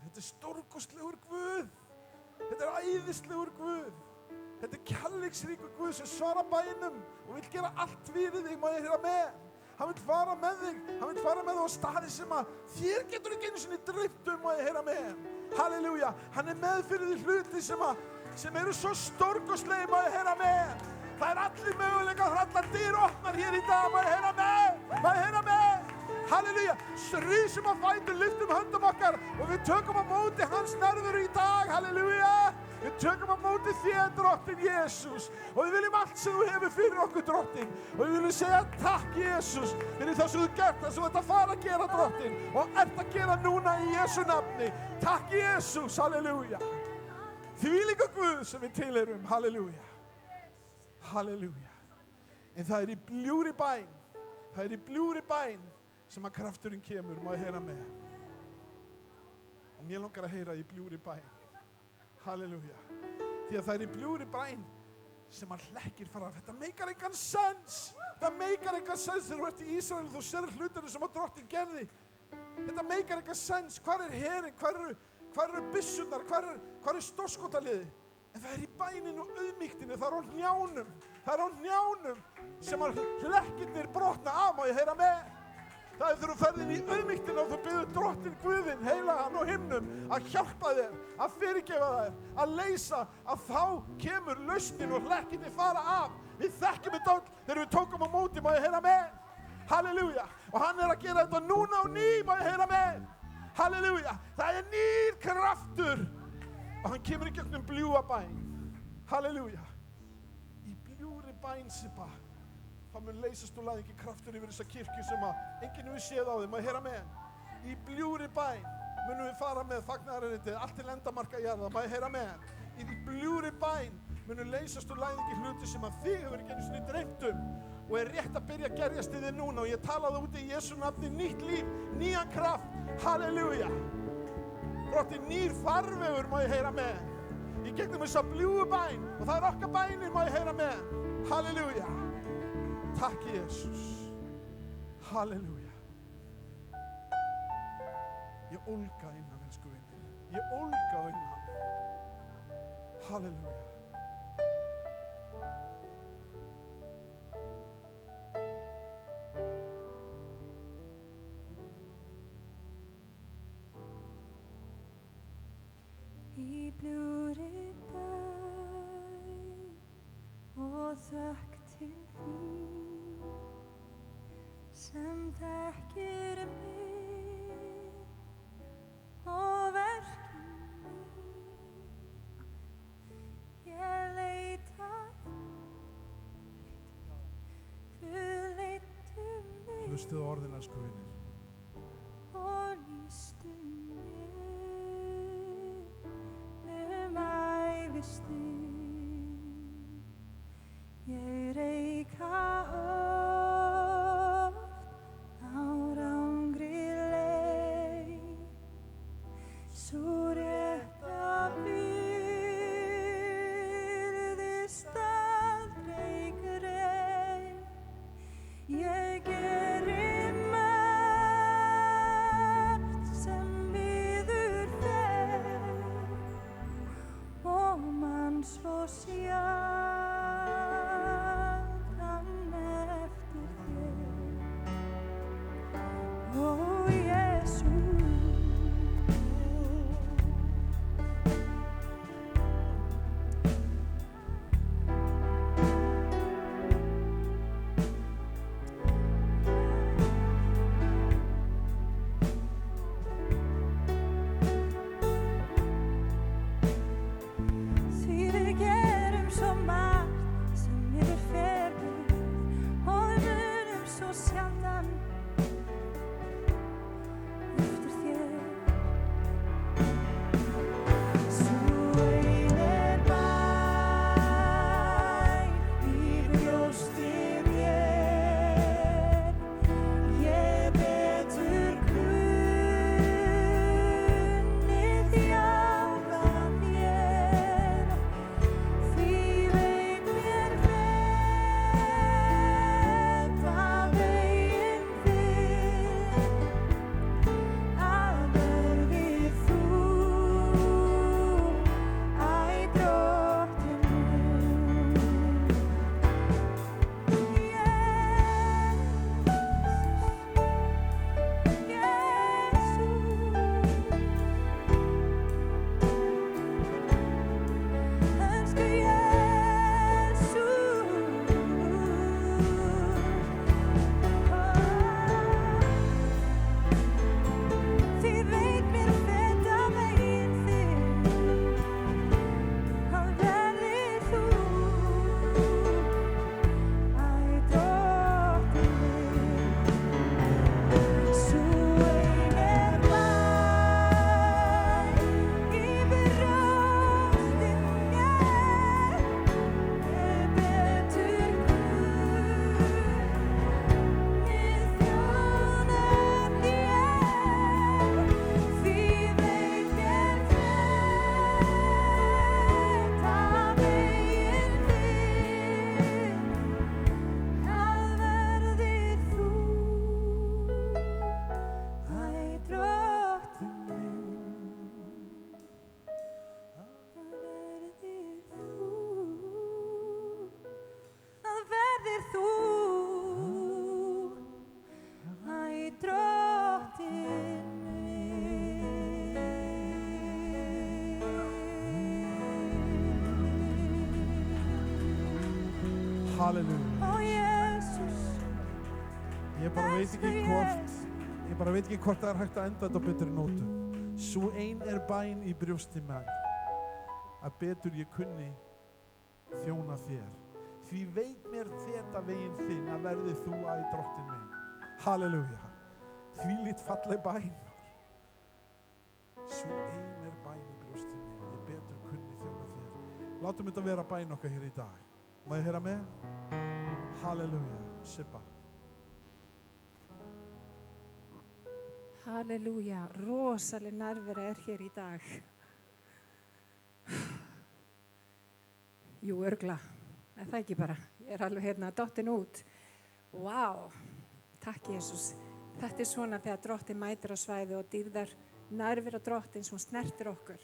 Þetta er stórkostlegur Guð. Þetta er æðislegur Guð. Þetta er kærleiksríkur Guð sem svarar bænum og vill gera allt fyrir þig. Má ég heyra með? Hann vill fara með þig. Hann vill fara með þig á staði sem að þér getur ekki einu sinni dreymt Má ég heyra með? Halleluja. Hann er með fyrir því hluti sem eru svo stórkostlegir. Má ég heyra með? Það er allir möguleikar, það er allar dyr opnar hér í dag. Má ég heyra með? Má ég heyra með? Halleluja, rísum á fætur, lyftum höndum okkar og við tökum á móti hans nærveru í dag, halleluja. Við tökum á móti þér, drottinn Jesús, og við viljum allt sem þú hefur fyrir okkur, drottinn, og við viljum segja takk, Jesús, fyrir það sem þú gert, það sem þú ert að fara að gera, drottinn, og ert að gera núna í Jesu nafni. Takk, Jesús, halleluja. Þvílíka Guð sem við tilheyrum, halleluja. Halleluja. En það er í bljúri bæn, sem að krafturinn kemur. Má ég heyra með? Og mér langar að heyra í bljúri bæn. Halleluja. Því að það er í bljúri bæn sem að hlekkir fara. Þetta meikar engan sens. Það meikar engan sens þegar þú ert í Ísrael og þú sér hlutinu sem að drottinn gerði. Þetta meikar engan sens. Hvar er herinn? Hvar eru byssurnar? Hvar er stórskotaliðið? En það er í bæninu og auðmýktinu. Það er á hnjánum sem að hlekkirnir brotna af. Má ég heyra með? Það er þegar þú ferð inn í auðmýktinu og þú biður drottinn Guðinn, heilagan og himnum að hjálpa þér, að fyrirgefa þér, að leysa, að þá kemur lausnin og hlekkirnir fara af. Við þekkjum þetta öll þegar við tókum á móti. Má ég heyra með? Halleluja. Og hann er að gera þetta núna og ný. Má ég heyra með? Halleluja. Það er nýr kraftur og hann kemur í gegnum bljúga bæn. Halleluja. Í bljúri bæn Sippa. Það mun leysast og laðingi kraftur yfir þessa kirkju sem að enginn hefur séð á þeim. Má ég heyra með? Í bljúri bæn munum við fara með fagnaðarerindið allt til endamarka jarðar. Má ég heyra með? Í bljúri bæn munum leysast og laðingi hluti sem að þig hefur ekki einu sinni dreymt og er rétt að byrja að gerjast í þig núna og ég talaði úti í Jesu nafni nýtt líf, nýjan kraft. Halleluja. Drottinn, nýr farvegur má ég heyra með. Í gegnum þessa bljúgu bæn. Og það okkar bænir má ég heyra með. Halleluja. Takk, Jesus. Halleluja. Ég ólga innan, elsku vinir. Ég ólga innan. Halleluja. Í bljúgri bæn og þökk til þín sem þekkir mig og verkin mín. Ég leita þú leittu mig Hlustið á orðin, elsku vinir. og lýstu mér ævistund. Ég reika oft árangri leið, sú rétta virðist aldrei greið. Ég geri margt sem miður fer og mann svo sjaldan eftir þér. Ó, Jesús. Því við gerum svo margt sem miður fer og við munum svo sjaldan eftir þér. Sú ein er bæn í brjósti mér, ég betur kunni þjála þér. Því veit mér feta veginn þinn, að verði þú, æ Drottinn minn. Elsku Því veit mér feta veginn þinn, að verði þú, æ Drottinn minn. Sú ein er bæn í brjósti mér, ég betur kunni þjóna þér. Því veit mér feta veginn þinn, að verði þú, æ Drottinn minn. Að verði þú, æ Drottinn minn. Halleluja. Ó, Jesús. Ég bara veit ekki hvort það er hægt að enda þetta á betri nótum. Sú ein er bæn í brjósti mér, að betur ég kunni þjóna þér. Því veit mér feta veginn þinn, að verði þú, æ Drottinn minn. Halleluja. Þvílíkt falleg bæn. Sú ein er bæn í brjósti mér, ég betur kunni þjóna þér. Látum þetta vera bæn okkar hér í dag. Má ég heyra með? Halleluja. Sibba. Halleluja, rosaleg nærvera hér í dag. Jú, örgla, það ekki bara. Ég alveg dottin út. Vá, takk Jesús. Þetta svona þegar Drottinn mætir á svæði og dýrðar nærvera Drottins, hún snertir okkur.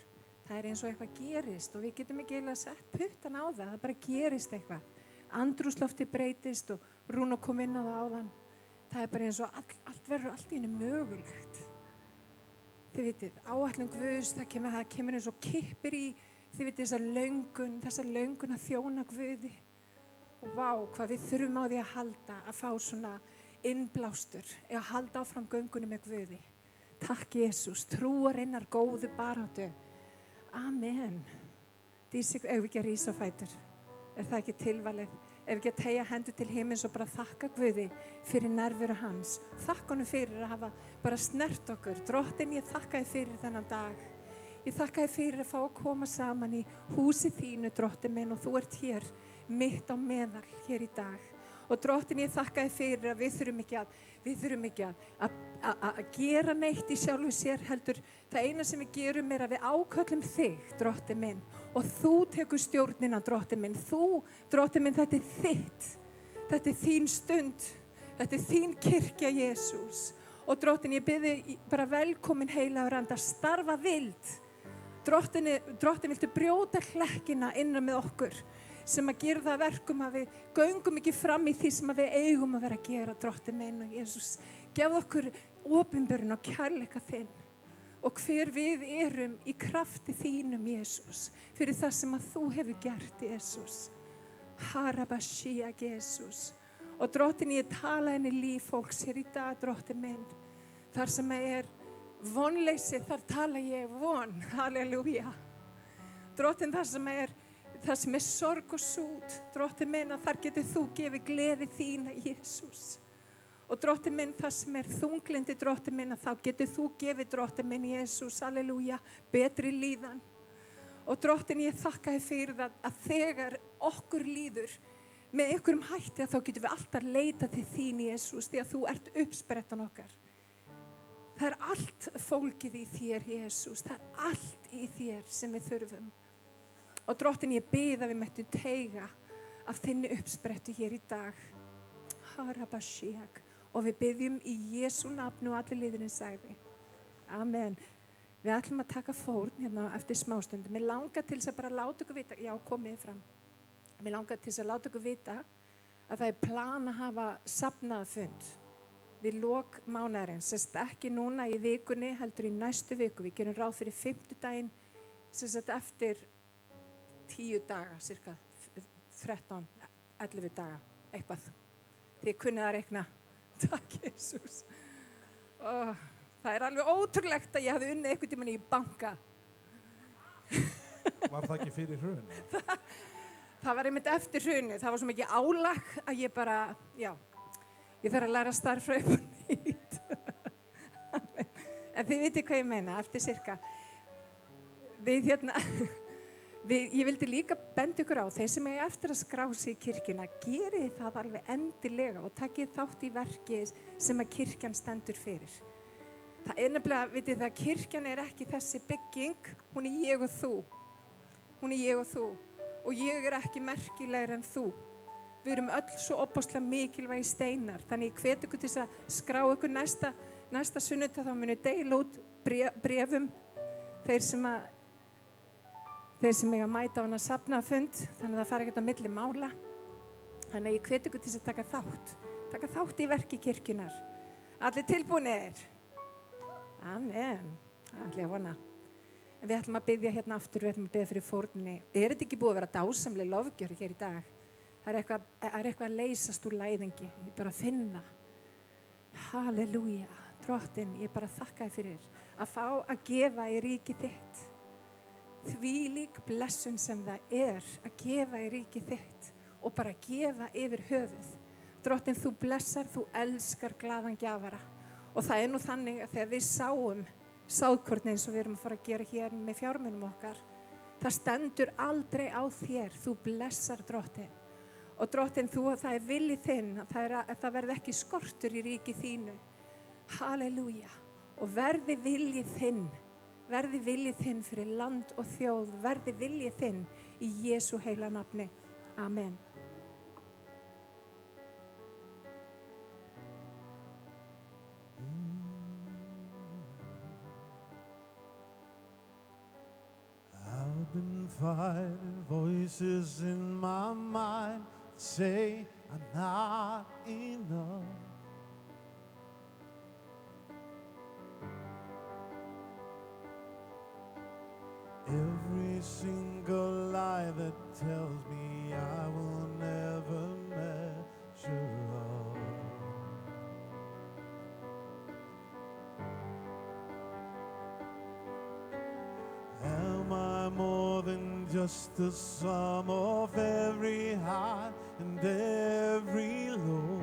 Það eins og eitthvað gerist og við getum ekki eiginlega sett puttan á það bara gerist eitthvað. Andrúmslofti breytist og Rúna kom inn á það áðan. Það bara eins og allt verður allt í einu mögulegt. Þið vitið, áætlun Guðs, það kemur eins og kippir í, þið vitið, þessa löngun að þjóna Guði. Og vá, hvað við þurfum á því að halda, að fá svona innblástur, að halda áfram göngunni með Guði. Takk Jesús, trúarinnar góðu baráttu. Amen. Dísi, ef við ekki að rísa á fætur, það ekki tilvalið? Ef ekki að teygja hendur til himins og bara þakka Guði fyrir nærveru hans. Þakka honum fyrir að hafa bara snert okkur. Drottinn, ég þakka þér fyrir þennan dag. Ég þakka þér fyrir að fá að koma saman í húsi þínu, Drottinn minn, og þú ert hér mitt á meðal hér í dag. Og Drottinn, ég þakka þér fyrir að við þurfum ekki að gera neitt í sjálfu sér heldur. Það eina sem við gerum að við áköllum þig, Drottinn minn, og þú tekur stjórnina, Drottinn minn. Þú, Drottinn minn, þetta þitt. Þetta þín stund. Þetta þín kirkja, Jesús. Og Drottinn, ég biði bara velkomin heilagur anda, starfa vild. Drottinn, viltu brjóta hlekkina innan með okkur sem að gera það verkum að við göngum ekki fram í því sem að við eigum að vera að gera, Drottinn minn og Jesús. Gefðu okkur opinberun og kærleika þinn og hver við erum í krafti þínum, Jesús, fyrir það sem að þú hefur gert, Jesús. Harabashia, Jesús. Og Drottinn, ég tala inn í líf fólks hér í dag, Drottinn minn. Þar sem vonleysi, þar tala ég von. Halleluja. Drottinn, þar sem sorg og sút, Drottinn minn, að þar getur þú gefið gleði þína, Jesús. Og Drottinn minn, það sem þunglindi, Drottinn minn, að þá getur þú gefið, Drottinn minn, Jesús, halleluja, betri líðan. Og Drottinn, ég þakka þér fyrir það að þegar okkur líður með einhverjum hætti, að þá getum við alltaf leita til þín, Jesús, því að þú ert uppsprettan okkar. Það allt fólkið í þér, Jesús, það allt í þér sem við þurfum. Og Drottinn, ég bið að við mættum teyga af þinni uppsprettu hér í dag. Harabashiak. Og við biðjum í Jesú nafni og allir liðurinn sagði. Amen. Við ætlum að taka fórn eftir smástund. Mér langar til þess að bara láta ykkur vita, já, komið fram. Mér langar til þess að láta ykkur vita að það plan að hafa safnaðarfund við lok mánaðarins. Ekki núna í vikunni, heldur í næstu viku. Við gerum ráð fyrir 5. eftir 10 daga, cirka 13, 11 daga, eitthvað. Þið kunnið að reikna. Takk, Jesús. Það alveg ótrúlegt að ég hafði unnið einhvern tímann í banka. Var það ekki fyrir hrun? Það var einmitt eftir hrunið. Það var svo mikið álag að ég bara, já, ég þarf að læra starffræði upp á nýtt. En þið vitið hvað ég meina, eftir cirka. Ég vildi líka benda ykkur á þeir sem eftir að skrá sig í kirkjuna, gerið það alveg endilega og takið þátt í verki sem að kirkjan stendur fyrir. Það nefnilega, vitið það, kirkjan ekki þessi bygging, hún ég og þú. Hún ég og þú. Og ég ekki merkilegri en þú. Við erum öll svo opaslega mikilvægi steinar, þannig ég hvet ykkur til að skrá ykkur næsta sunnudag, þá munu deila út bréfum þeir sem eiga að mæta á hana safnaðarfund, þannig að það fari ekkert á milli mála. Þannig að ég hvet ykkur til að taka þátt í verki kirkjunar. Allir tilbúnir? Amen. Allir vona. En við ætlum að biðja hérna aftur, við ætlum að biðja fyrir fórninni. Þetta ekki búið að vera dásamleg lofgjör hér í dag? Það eitthvað að leysast úr læðingi. Ég bara finna. Halleluja. Drottinn, ég bara þakka þér fyrir að fá að gefa í ríki þitt. Þvílík blessun sem það að gefa í ríki þitt og bara gefa yfir höfuð. Drottinn, þú blessar, þú elskar glaðan gjafara. Og það nú þannig að þegar við sáum sáðkorn eins og við erum að fara að gera hér með fjármunum okkar, það stendur aldrei á þér, þú blessar, Drottinn. Og Drottinn, það vilji þinn, að það verði ekki skortur í ríki þínu. Halleluja. og verði viljið þinn fyrir land og þjóð, verði viljið þinn í Jesú heila nafni. Amen. I've been fighting voices in my mind say I'm not enough. Every single lie that tells me I will never measure up. Am I more than just the sum of every high and every low?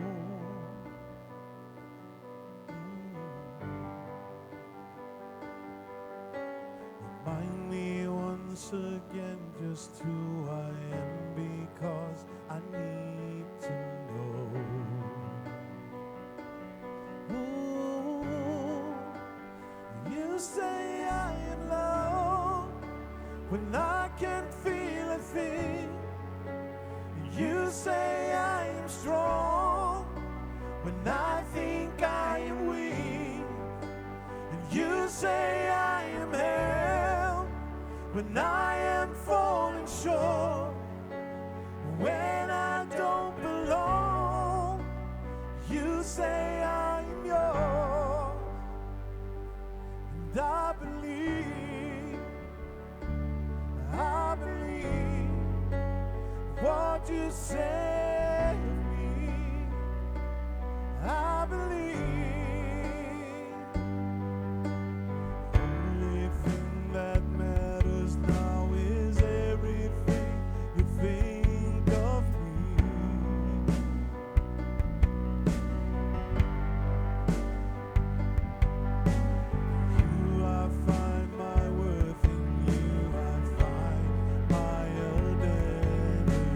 Remind me once again just who I am, because I need to know. Ooh, you say I am loved when I can't feel a thing. You say I am strong when I think I am weak. And you say I am held when I am falling short. When I don't belong, you say I am yours. And I believe what you say of me. I believe. Only thing that matters now is everything you think of me. You, I find my worth in you. I find my identity.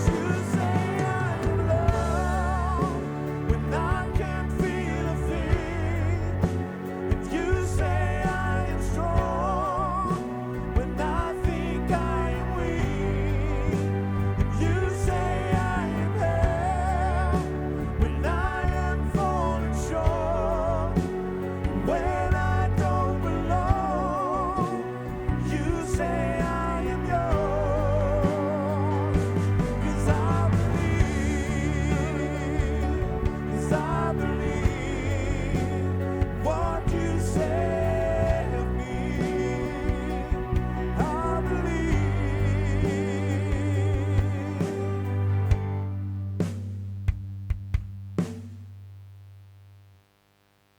You say I am loved when I can't feel a thing. And you say I am strong when I think I am weak. And you say I am held when I am falling short. When I don't belong, you say I am yours. 'Cause I believe what you say of me. I believe.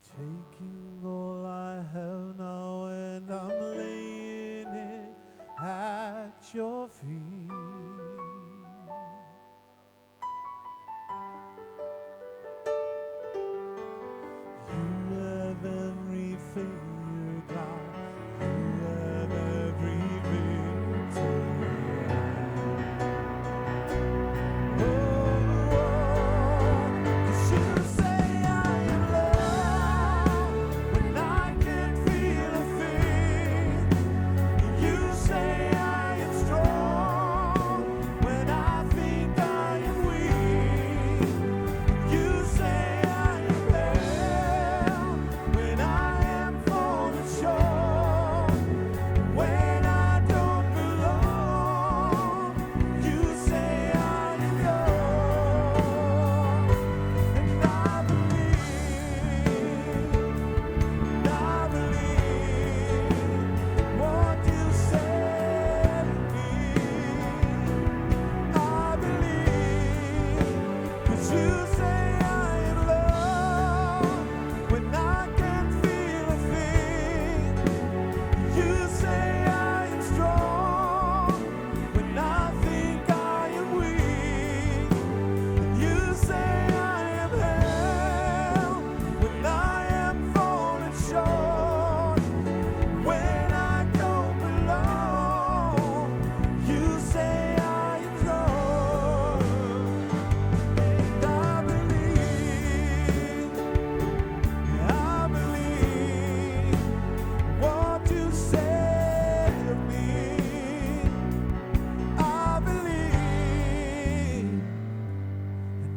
Taking all I have now and I'm laying it at your feet. You have everything, you God. You have every victory. Oh, 'cause you say I am loved when I can't feel a thing. You say I am strong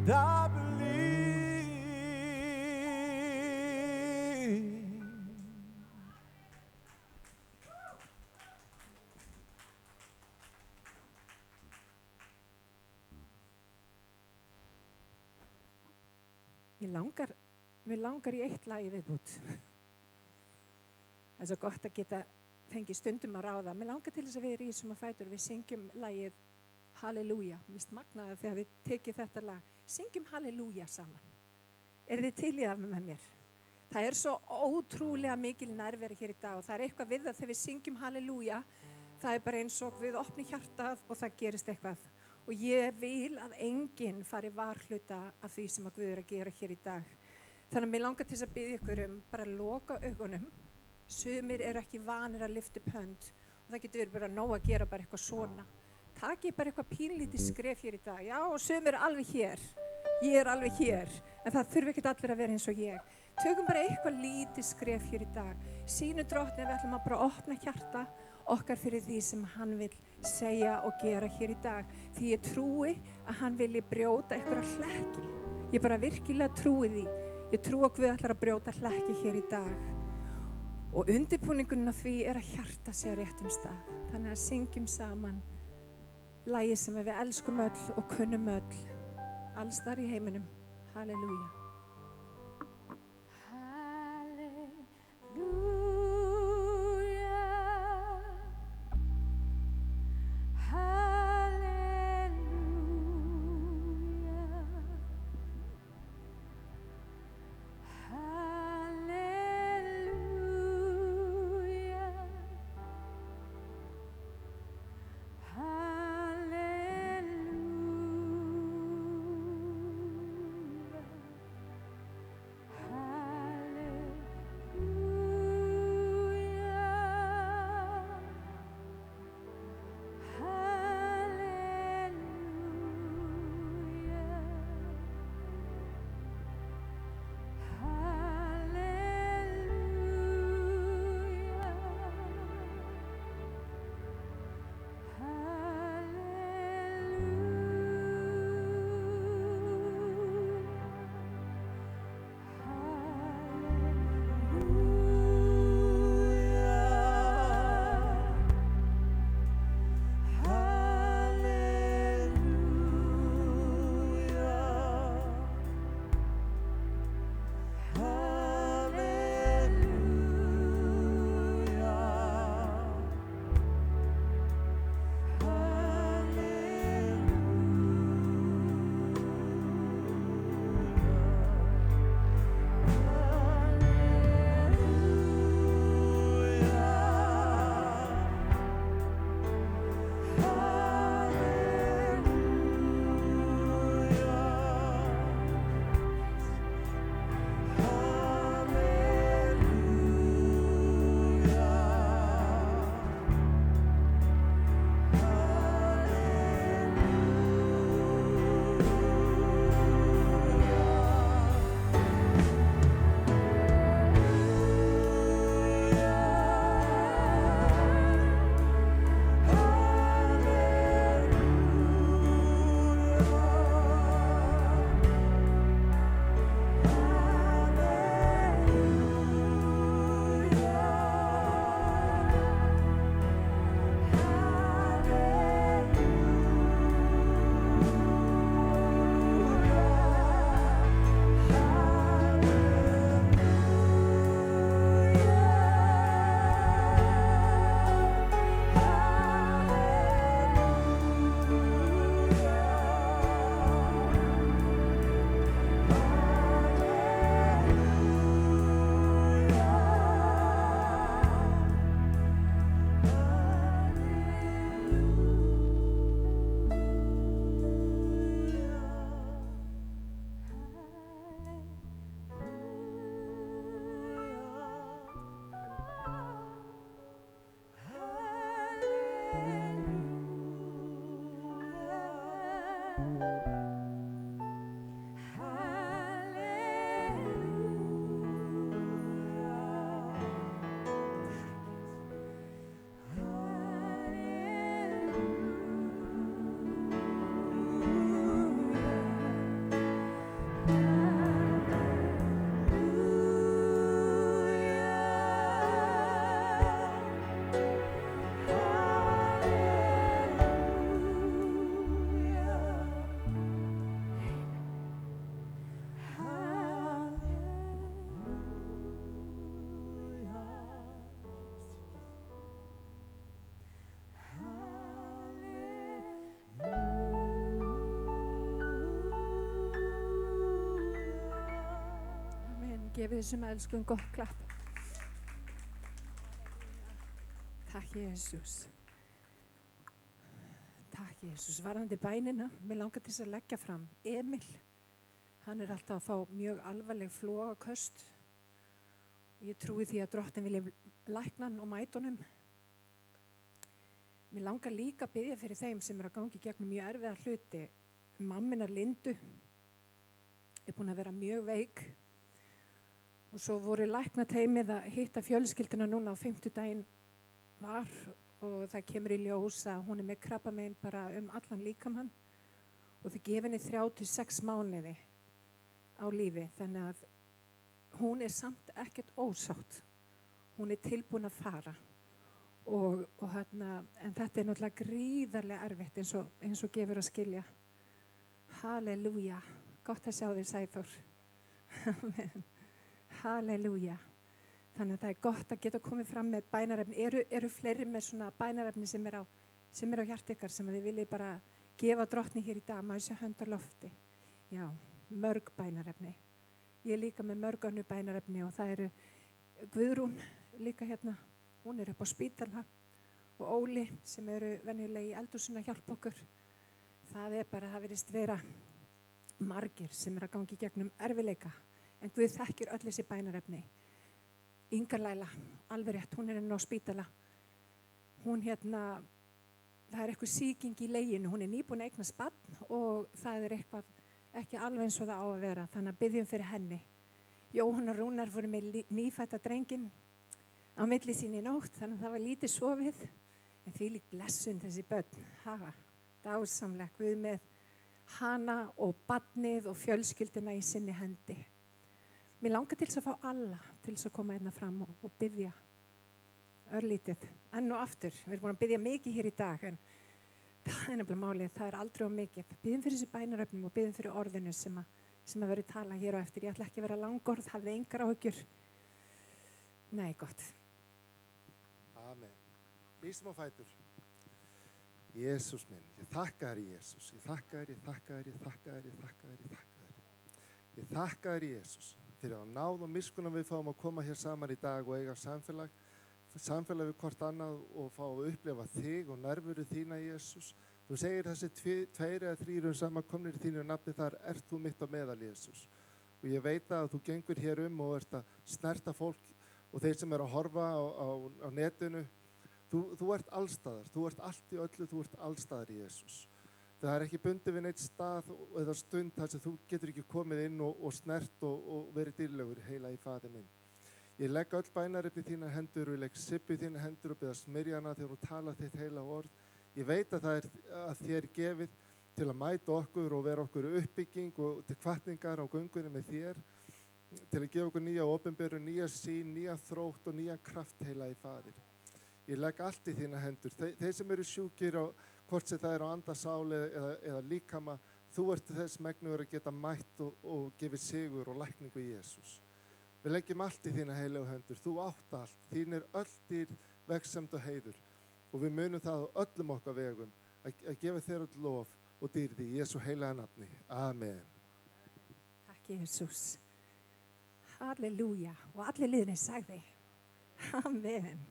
I believe. Mér langar í eitt lag í viðbútt. Það er svo gott að geta fengið stundum að ráða. Mér langar til þess að við rísum á fætur og við syngjum lagið Halleluja. Mér finnst magnaði þegar við tekið þetta lag. Syngjum Halleluja saman. Þið til í það með mér? Það er svo ótrúlega mikil nærvera hér í dag og það er eitthvað við það þegar við syngjum Halleluja. Það er bara eins og við opnum hjartað og það gerist eitthvað. Og ég vil að enginn fari varhluta af því sem að Guð er að gera hér í dag. Þannig að mér langar til þess að biðja ykkur bara að loka augunum. Sumir eru ekki vanir að lyfta upp hönd og það getur verið bara nóg að gera bara eitthvað svona. Takið bara eitthvað pínlítið skref hér í dag. Já, og sumir er alveg hér. Ég er alveg hér. En það þurfi ekkert allir að vera eins og ég. Tökum bara eitthvað lítið skref hér í dag. Sýnum Drottni við ætlum að bara opna hjarta okkar fyrir því sem hann vil segja og gera hér í dag. Því ég trúi að hann vilji brjóta einhverja hlekki. Ég bara virkilega trúi því. Ég trúi að Guð ætlar að brjóta hlekki hér í dag. Og undirbúningurinn á því er að hjarta sé á réttum stað. Þannig að syngjum saman lagið sem við elskum öll og kunnum öll. Alls þar í heiminum. Halleluja. Gefið þessum elskum gott klapp. Takk Jesús. Takk Jesús. Varðandi bænina, mér langar til þess að leggja fram Emil. Hann alltaf að fá mjög alvarleg flogaköst. Ég trúi því að Drottinn vilji lækna hann og mæta honum. Mér langar líka að biðja fyrir þeim sem að gangi gegnum mjög erfiða hluti. Mamminar Lindu búin að vera mjög veik. Og svo voru læknateymið að hitta fjölskylduna núna á 50 daginn var og það kemur í ljós að hún með krabbamein bara allan líkamann og þau gefa henni 36 mánuði á lífi. Þannig að hún samt ekkert ósátt. Hún tilbúin að fara og en þetta náttúrulega gríðarlega erfitt eins og gefur að skilja. Halleluja. Gott að sjá þig Sæþór. Amen. Halleluja. Þannig að það gott að geta komið fram með bænarefni. Eru fleiri með svona bænarefni sem á hjart ykkar sem þið viljið bara gefa Drottni hér í dag? Maður sé hönd á lofti. Já, mörg bænarefni. Ég líka með mörg önnur bænarefni og það eru Guðrún líka hérna. Hún upp á spítala og Óli sem eru venjulega í eldhúsinu að hjálpa okkur. Það virðist vera margir sem að gangi gegnum erfileika. En Guð þekkir öll þessi bænarefni. Inga Laila, alveg rétt, hún inn á spítala. Hún það eitthvað sýking í leginu, hún nýbúin að eignast barn og það eitthvað ekki alveg eins og það á að vera, þannig að biðjum fyrir henni. Jóhanna Rúnar voru með nýfætta drenginn á milli sín í nótt, þannig að það var lítið sofið, en því lík blessun þessi börn. Dásamlega, Guð með hana og barnið og fjölskylduna í sinni hendi. Mér langar til þess að fá alla til þess að koma hérna fram og biðja örlítið, enn og aftur. Við erum búin að biðja mikið hér í dag, en það nefnilega málið, það aldrei of mikið. Biðjum fyrir þessi bænaröfnum og biðjum fyrir orðinu sem að verið tala hér á eftir. Ég ætla ekki að vera langorð, hafði engar áhyggjur. Nei, gott. Amen. Rísum á fætur. Jesús minn, ég þakka þér Jesús. Ég þakka þér, ég þakka þér, ég þakka þér, ég þakka þér, ég þakka þér. Ég þakka þér Jesús fyrir að náð og miskunum við fáum að koma hér saman í dag og eiga samfélag við hvort annað og fá að upplifa þig og nærveru þína Jesús. Þú segir þessi 2 eða 3 samankomnir í þínu nafni, þar ert þú mitt á meðal Jesús. Og ég veit að þú gengur hér og ert að snerta fólk og þeir sem eru að horfa á netinu. Þú ert allstaðar, þú ert allt í öllu, þú ert allstaðar Jesús. Það ekki bundið við neitt stað eða stund þar sem þú getur ekki komið inn og snert og verið dýrlegur heila í Faðir minn. Ég legg öll bænarefni þínar hendur og ég legg Sibbu þínar hendur og byrja smyrja hana þegar þú tala þitt heila orð. Ég veit að það að þér gefið til að mæta okkur og vera okkur uppbygging og til hvatningar á göngunni með þér, til að gefa okkur nýja opinberun, nýja sýn, nýja þrótt og nýja kraft heila í Faðir. Ég legg allt í þínar hendur. Þeir sem eru sjúkir hvort sem það á andasál eða líkama, þú ert þess megnugur að geta mætt og gefið sigur og lækningu í Jesús. Við leggjum allt í þína heilegu hendur, þú átt allt, þín öll dýr vegsemd og heiður og við munum það á öllum okkar vegum að gefa þér öll lof og dýrði í Jesú heilaga nafni. Amen. Takk Jesús. Halleluja. Og allir liðinni sagði. Amen.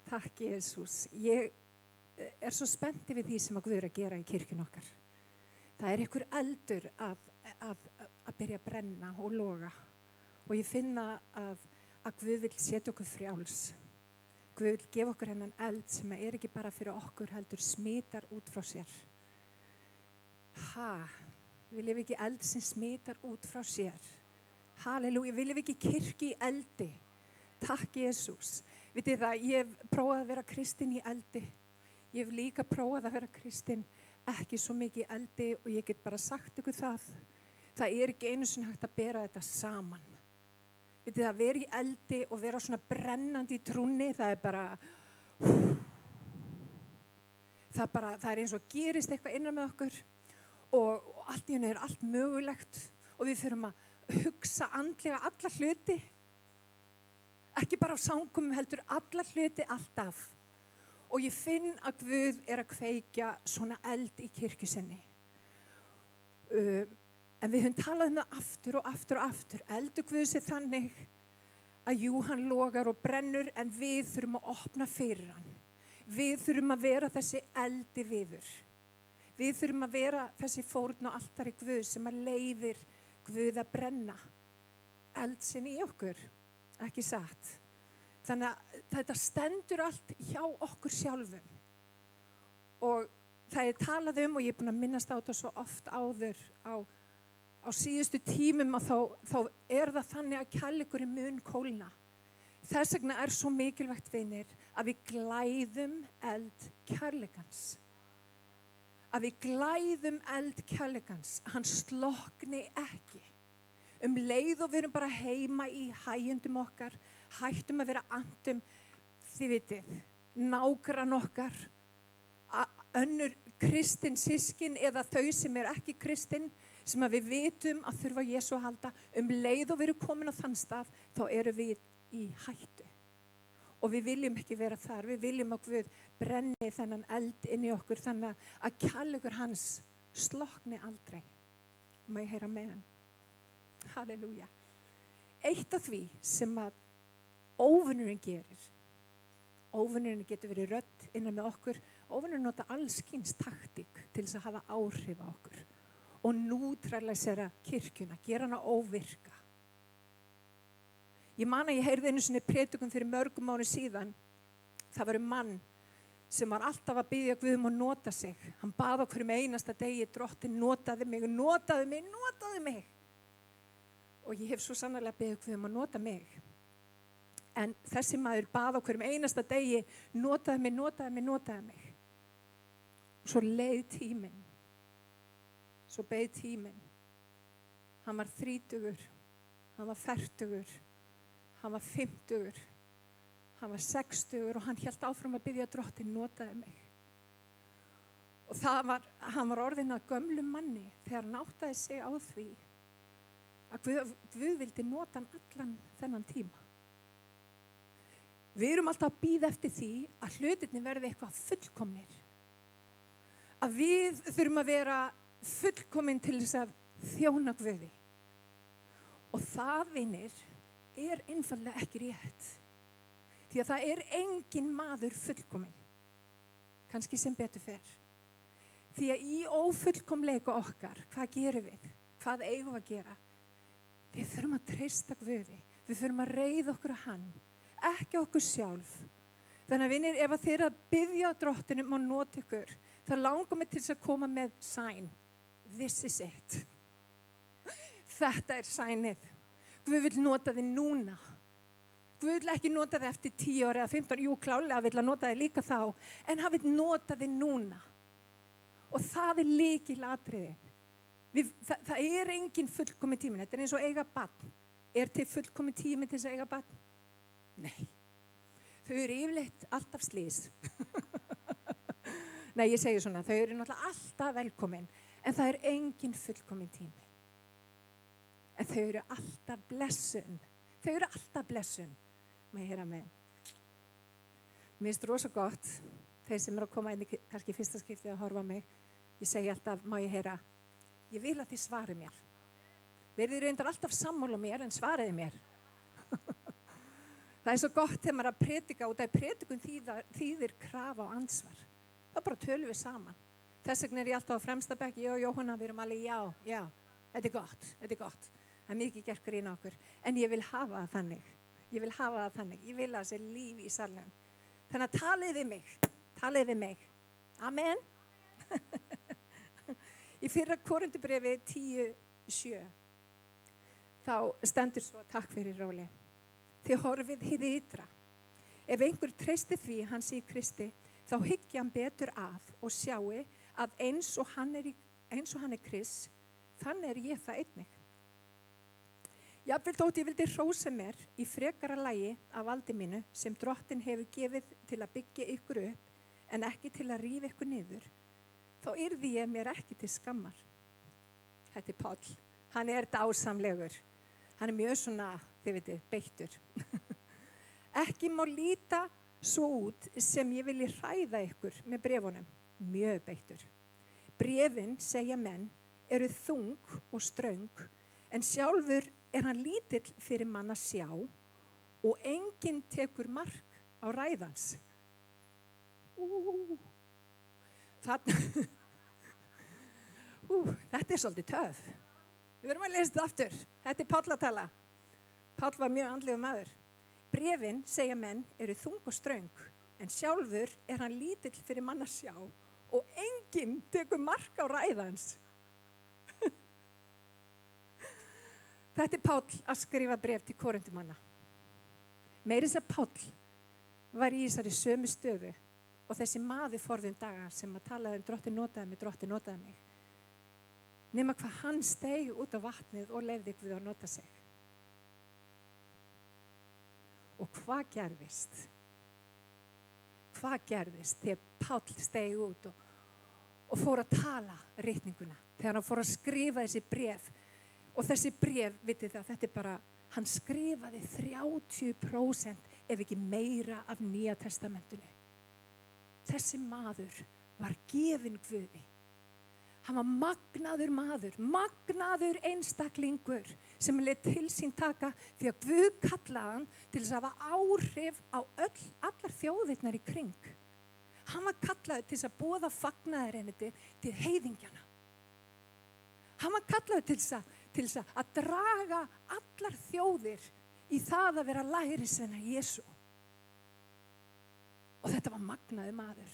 Takk Jesús. Ég svo spennti við því sem að Guð að gera í kirkjun okkar. Það einhver eldur að byrja að brenna og loga og ég finna að Guð vill setja okkur frjáls. Guð vill gefa okkur hennan eld sem ekki bara fyrir okkur heldur smitar út frá sér. Við lifum ekki eld sem smitar út frá sér. Halleluja, við lifum ekki kirkju í eldi. Takk Jesús. Vitið það, ég hef prófað að vera kristin í eldi. Ég hef líka prófað að vera kristin ekki svo mikið í eldi og ég get bara sagt ykkur það. Það ekki einu sinni hægt að bera þetta saman. Vitið það, vera í eldi og vera svona brennandi í trúnni, það bara, það eins og gerist eitthvað innan með okkur og allt í henni allt mögulegt og við þurfum að hugsa andlega alla hluti. Ekki bara á samkomum heldur alla hluti alltaf. Og ég finn að Guð að kveikja svona eld í kirkju sinni. En við höfum talað um það aftur og aftur og aftur. Eldur Guðs er þannig að jú, hann logar og brennur, en við þurfum að opna fyrir hann. Við þurfum að vera þessi eldi viður. Við þurfum að vera þessi fórn og altari Guðs sem að leyfir Guð að brenna eld sinn í okkur, ekki satt. Þannig að þetta stendur allt hjá okkur sjálfum. Og það er talað um, og ég er búin að minnast á þetta svo oft áður á síðustu tímum, að þá er það þannig að kærleikurinn mun kólna. Þess vegna er svo mikilvægt, vinir, að við glæðum eld kærleikans. Að við glæðum eld kærleikans, hann slokni ekki. Leið og við erum bara heima í hægjendum okkar, hættum að vera andum, þið vitið, nágrann okkar, önnur kristin systkin eða þau sem er ekki kristin, sem að við vitum að þurfa Jesú að halda, leið og við erum komin á þann stað, þá erum við í hættu. Og við viljum ekki vera þar, við viljum að Guð brenni þennan eld inn í okkur, þannig að kærleikur hans slokni aldrei. Má ég heyra með hann? Halleluja. Eitt af því sem að óvinurinn gerir, óvinurinn getur verið rödd innan með okkur, óvinurinn nota alls kyns taktík til þess að hafa áhrif á okkur og nútralisera kirkjuna, gera hana óvirka. Ég man að ég heyrði einu sinni predikun fyrir mörgum ári síðan. Það var mann sem var alltaf að biðja Guð að nota sig. Hann bað okkur einasta degi, Drottinn notaði mig, notaði mig, notaði mig. Og ég hef svo sannarlega beðið Guð að nota mig. En þessi maður bað okkur einasta degi, notaði mig, notaði mig, notaði mig. Svo leið tíminn. Svo beið tíminn. Hann var 30, hann var 40, hann var 50, hann var 60 og hann hélt áfram að biðja Drottinn notaði mig. Og hann var orðinn að gömlum manni þegar hann áttaði sig á því að Guð vildi nota hann allan þennan tíma. Við erum alltaf að bíða eftir því að hlutirnir verði eitthvað fullkomnir. Að við þurfum að vera fullkomin til þess að þjóna Guði. Og það, vinir, er einfaldlega ekki rétt. Því að það er engin maður fullkomin. Kannski sem betur fer. Því að í ófullkomleika okkar, hvað gerum við? Hvað eigum við að gera? Við þurfum að treysta Guði. Við þurfum að reiða okkur að hann. Ekki okkur sjálf. Þannig að vinir, ef þið eru að biðja Drottinum og nota ykkur, þá langar mig til þess að koma með sign. This is it. Þetta er signið. Guð vil nota þið núna. Guð vil ekki nota þið eftir 10 ára eða 15. Jú, klálega vil að nota þið líka þá, en hann vil nota þið núna. Og það er lykilatriði. Það er engin fullkomin tími. Þetta er eins og eiga barn. Er til fullkomin tími til þess að eiga barn? Nei. Þau eru yfirleitt alltaf slís. Nei, ég segi svona, þau eru náttúrulega alltaf velkomin, en það er engin fullkomin tími. En þau eru alltaf blessun. Þau eru alltaf blessun. Má ég heyra með? Mér finnst rosa gott, þeir sem eru að koma inn í kannski fyrsta skiptið að horfa á mig, ég segi alltaf, má ég heyra, ég vil að þið svari mér. Verðið reyndar alltaf sammála mér, en svariði mér. Það er svo gott þegar maður að predika, og það er predikun þýðir krafa og ansvar. Það bara tölum við saman. Þess vegna er ég alltaf á fremsta bekk, ég og Jóhanna, við erum alveg já, þetta er gott. Það er mikið gert grín á okkur, en ég vil hafa það þannig. Ég vil að það sé líf í salnum. Þannig að talið við mig. Amen. Í fyrra Korintubrefi 10:7, þá stendur svo, takk fyrir Róli. Þið horfið hið ytra. Ef einhver treystir því hans í Kristi, þá hyggja hann betur að og sjái að eins og hann er Krist, þannig er ég það einnig. Jafnvel þótt ég vildi hrósa mér í frekara lagi af valdi mínu sem Drottinn hefur gefið til að byggja ykkur upp en ekki til að rífa ykkur niður, þá yrði ég mér ekki til skammar. Þetta er Páll. Hann er dásamlegur. Hann er mjög svona, þið veitir, beittur. Ekki má líta svo út sem ég vilji hræða ykkur með bréfunum. Mjög beittur. Bréfin, segja menn, eru þung og ströng, en sjálfur hann lítill fyrir mann að sjá og enginn tekur mark á ræðans. Þetta svolítið töf. Við verðum að lesa þetta aftur. Þetta Páll að tala. Páll var mjög andlegur maður. Bréfin, segja menn, eru þung og ströng, en sjálfur hann lítill fyrir mann að sjá og enginn tekur mark á ræðans. Þetta Páll að skrifa bréf til Korintumanna. Meira þess að Páll var í þessari sömu stöðu og þessi maður forðum daga sem að talaði Drottinn notaði mig. Nema hvað hann steig út á vatnið og leyfði Guð að nota sig. Og hvað gerðist? Hvað gerðist þegar Páll steig út og fór að tala ritninguna? Þegar hann fór að skrifa þessi bréf. Og þessi bréf, vitið það, þetta bara, hann skrifaði 30% ef ekki meira af Nýja testamentinu. Þessi maður var gefinn Guði. Hann var magnaður maður, magnaður einstaklingur sem lét til sín taka því að Guð kallaði hann til þess að hafa áhrif á allar þjóðirnar í kring. Hann var kallaður til þess að boða fagnaðareinindi til heiðingjana. Hann var kallaður til þess að draga allar þjóðir í það að vera lærisveinar Jesú. Og þetta var magnaður maður.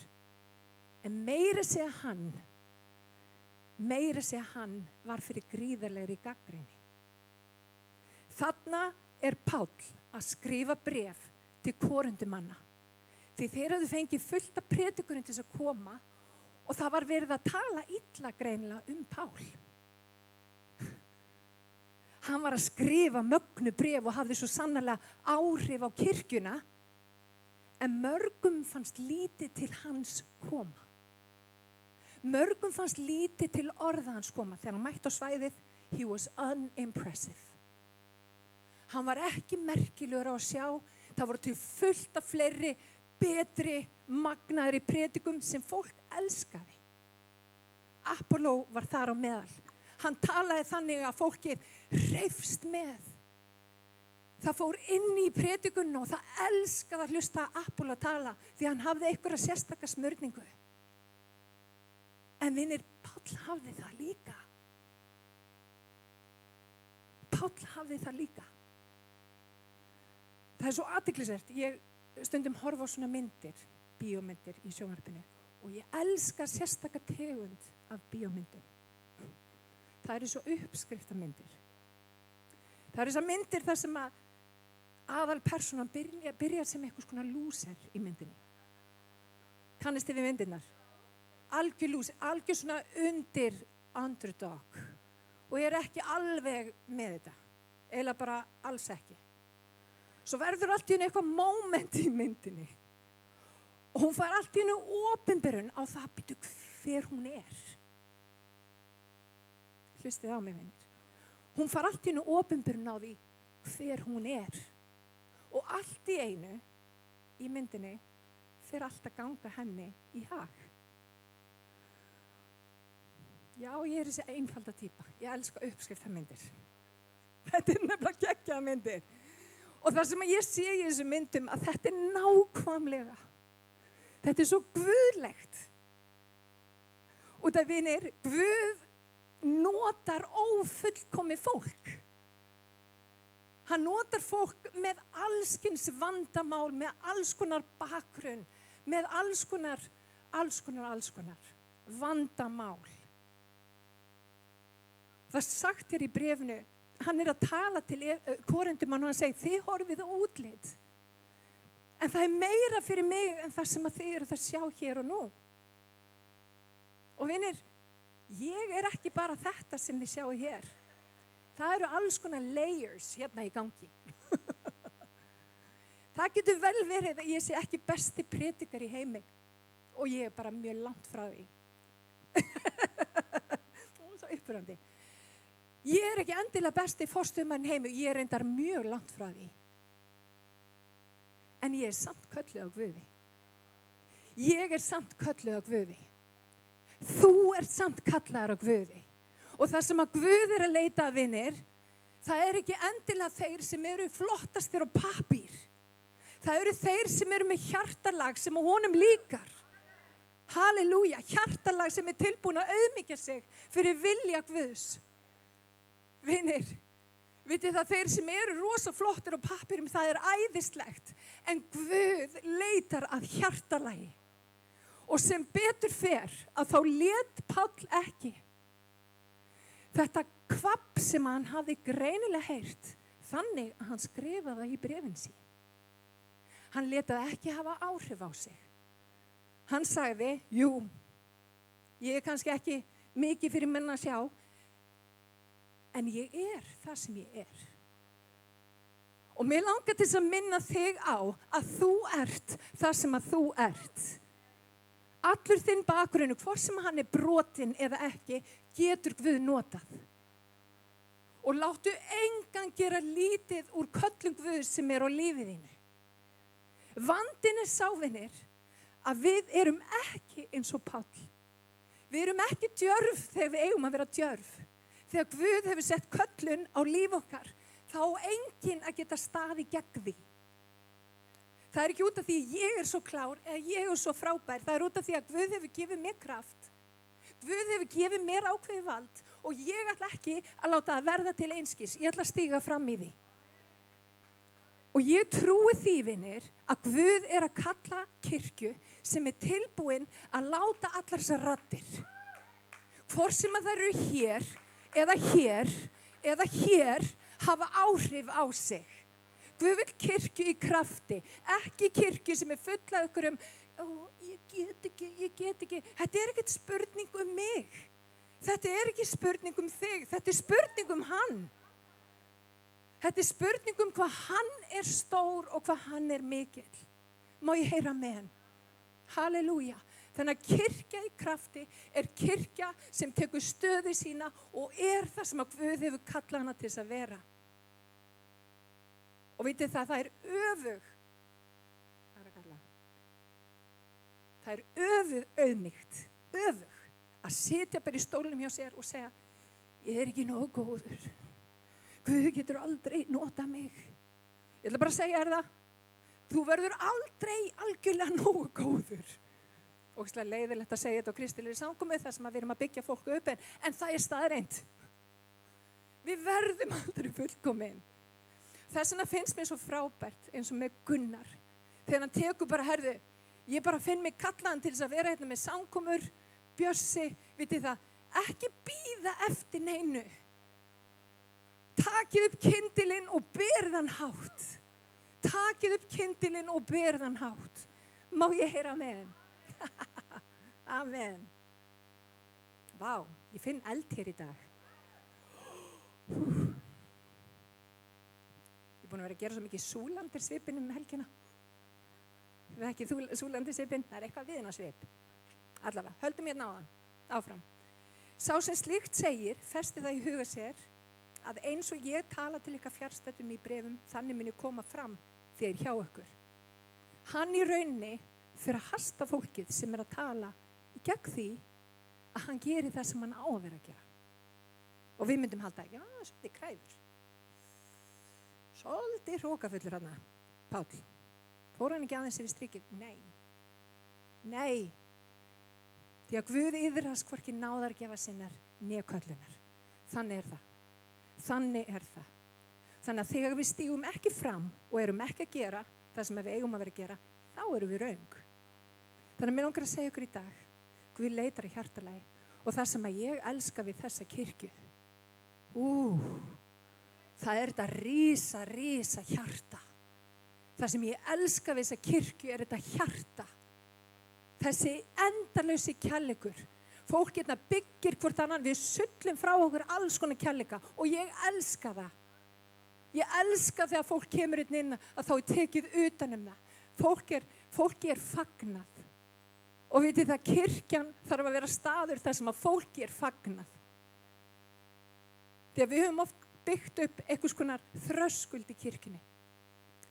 En meira segja hann var fyrir gríðarlegri gagnrýni. Þarna Páll að skrifa bréf til Korintumanna. Því þeir hafðu fengið fullt af predikurinn til þess að koma og það var verið að tala illa greinilega Páll. Hann var að skrifa mögnu bréf og hafði svo sannarlega áhrif á kirkjuna, en mörgum fannst lítið til hans koma. Mörgum fannst lítið til orða hans koma. Þegar hann mætti á svæðið, he was unimpressive. Hann var ekki merkilegur á að sjá. Það voru til fullt af fleiri, betri, magnaðri predikum sem fólk elskaði. Apollo var þar á meðal. Hann talaði þannig að fólkið hreifst með. Það fór inn í predikunna og það elskaði að hlusta Apollo að tala því hann hafði einhverja sérstaka smörningu. En vinir, Páll hafði það líka. Páll hafði það líka. Það er svo athyglisvert. Ég stundum horfa á svona myndir, bíómyndir í sjónvarpinu og ég elska sérstaka tegund af bíómyndum. Það eru svo uppskriftamyndir. Það eru þessar myndir þar sem að aðalpersonan byrjar sem eitthvað svona lúser í myndinni. Kannist þið við myndirnar? Algjör lúser, algjör svona undir underdog og ég ekki alveg með þetta. Eða bara alls ekki. Svo verður allt í henni eitthvað moment í myndinni. Og hún fær allt í henni opinberun á það býtu hver hún er. Hlustið á mig, vinir. Hún fær allt í henni opinberun á því hver hún er. Og allt í einu í myndinni fer allt að ganga henni í hag. Já, ég er þessi einfalda típa. Ég elska uppskriftamyndir. Þetta er nefnilega geggjaðar myndir. Og það sem ég sé í þessum myndum að þetta er nákvæmlega. Þetta er svo guðlegt. Og það vinir, Guð notar ófullkomið fólk. Hann notar fólk með allskins vandamál, með alls konar bakgrunn, með alls konar vandamál. Það er sagt hér í bréfinu, hann er að tala til Korintumann og hann segir, þið horfið á útlit. En það er meira fyrir mig en það sem að þið eru að sjá hér og nú. Og vinir, ég er ekki bara þetta sem þið sjáu hér. Það eru alls konar layers hérna í gangi. Það getur vel verið að ég sé ekki besti predikar í heimi og ég er bara mjög langt frá því. Svo uppurandi. Ég er ekki endilega besti forstöðumann í heimi, ég er reyndar mjög langt frá því. En ég er samt kölluð á Guði. Ég er samt kölluð á Guði. Þú ert samt kallaður á Guði. Og það sem að Guð að leita að vinir, það ekki endilega þeir sem eru flottastir á pappír. Það eru þeir sem eru með hjartalag sem honum líkar. Halleluja, hjartalag sem tilbúin að auðmýkja sig fyrir vilja Guðs. Vinir, vitið það þeir sem eru rosa flottir á pappírum, það æðislegt. En Guð leitar að hjartalagi. Og sem betur fer að þá lét Páll ekki þetta kvapp sem hann hafði greinilega heyrt, þannig að hann skrifaði það í bréfin sín. Hann lét það ekki hafa áhrif á sig. Hann sagði, jú, ég kannski ekki mikið fyrir menn að sjá, en ég það sem ég Og mér langar til að minna þig á að þú það sem að þú Allur þinn bakgrunn, hvort sem hann brotinn eða ekki, getur Guð notað. Og láttu engan gera lítið úr köllum Guðs sem á lífið þínu. Vandinn sá, vinir, að við erum ekki eins og Páll. Við erum ekki djörf þegar við eigum að vera djörf. Þegar Guð hefur sett köllun á líf okkar, þá á enginn að geta staðið gegn því. Það ekki út af því ég svo klár eða ég svo frábær. Það út af því að Guð hefur gefið mér kraft. Guð hefur gefið mér ákveðið vald og ég ætla ekki að láta það verða til einskis. Ég ætla að stíga fram í því. Og ég trúi því, vinir, að Guð að kalla kirkju sem tilbúin að láta allar þessar raddir. Hvort sem að það eru hér eða hér hafa áhrif á sig. Guð vill kirkju í krafti, ekki kirkju sem full af ykkur ég get ekki. Þetta ekkert spurning mig. Þetta ekki spurning þig, þetta spurning hann. Þetta spurning hvað hann stór og hvað hann mikill. Má ég heyra með hann? Halleluja. Þannig að kirkja í krafti kirkja sem tekur stöðu sína og það sem að Guð hefur kallað hana til þess að vera. Og vitið það öfug. Það öfug auðmýkt. Öfug. Að sitja bara í stólnum hjá sér og segja, ég ekki nógu góður. Guð getur aldrei notað mig. Ég ætla bara að segja það. Þú verður aldrei algjörlega nógu góður. Og það leiðilegt að segja þetta á kristilegri samkomu þar sem við erum að byggja fólku upp en það staðreynd. Við verðum aldrei fullkomin. Þess vegna finnst mér svo frábært eins og með Gunnar. Þegar hann tekur bara, ég bara finn mig kallaðan til þess að vera hérna með samkomur, Bjössi, vitið það, ekki bíða eftir neinu. Takið upp kyndilinn og berið hann hátt. Takið upp kyndilinn og berið hann hátt. Má ég heyra amen? Amen. Vá, ég finn eld hér í dag. Ég búin að vera að gera svo mikið súlandirsvipin helgina. Það ekki súlandirsvipin, það eitthvað viðinasvip. Allavega, höldum hérna áfram. Sá sem slíkt segir, festi það í huga sér, að eins og ég tala til ykkar fjarstættum í brefum, þannig muni koma fram þegar hjá ykkur. Hann í rauninni fyrir að hasta fólkið sem að tala í gegn því að hann geri það sem hann á að vera að gera. Og við myndum halda, já, svolítið kræfur. Svolítið hrókafullur hann, Páll. Fór hann ekki aðeins yfir strikið? Nei. Því að Guð yðrast hvorki náðargefa sinnar né köllunar. Þannig það. Þannig það. Þannig að þegar við stígum ekki fram og erum ekki að gera það sem við eigum að vera að gera, þá erum við röng. Þannig að mér langar að segja ykkur í dag, Guð leitar í hjartalagi og það sem að ég elska við þessa kirkju. Það þetta rísa hjarta. Það sem ég elska við þessa kirkju þetta hjarta. Þessi endalausi kærleikur. Fólk hérna byggir hvort annan, við sullum frá okkur alls konar kærleika og ég elska það. Ég elska þegar fólk kemur inn að þá tekið utan það. Fólki fagnað. Og vitið það, kirkjan þarf að vera staður þar sem að fólki fagnað. Þegar við höfum oft byggt upp einhvers konar þröskuld í kirkjunni.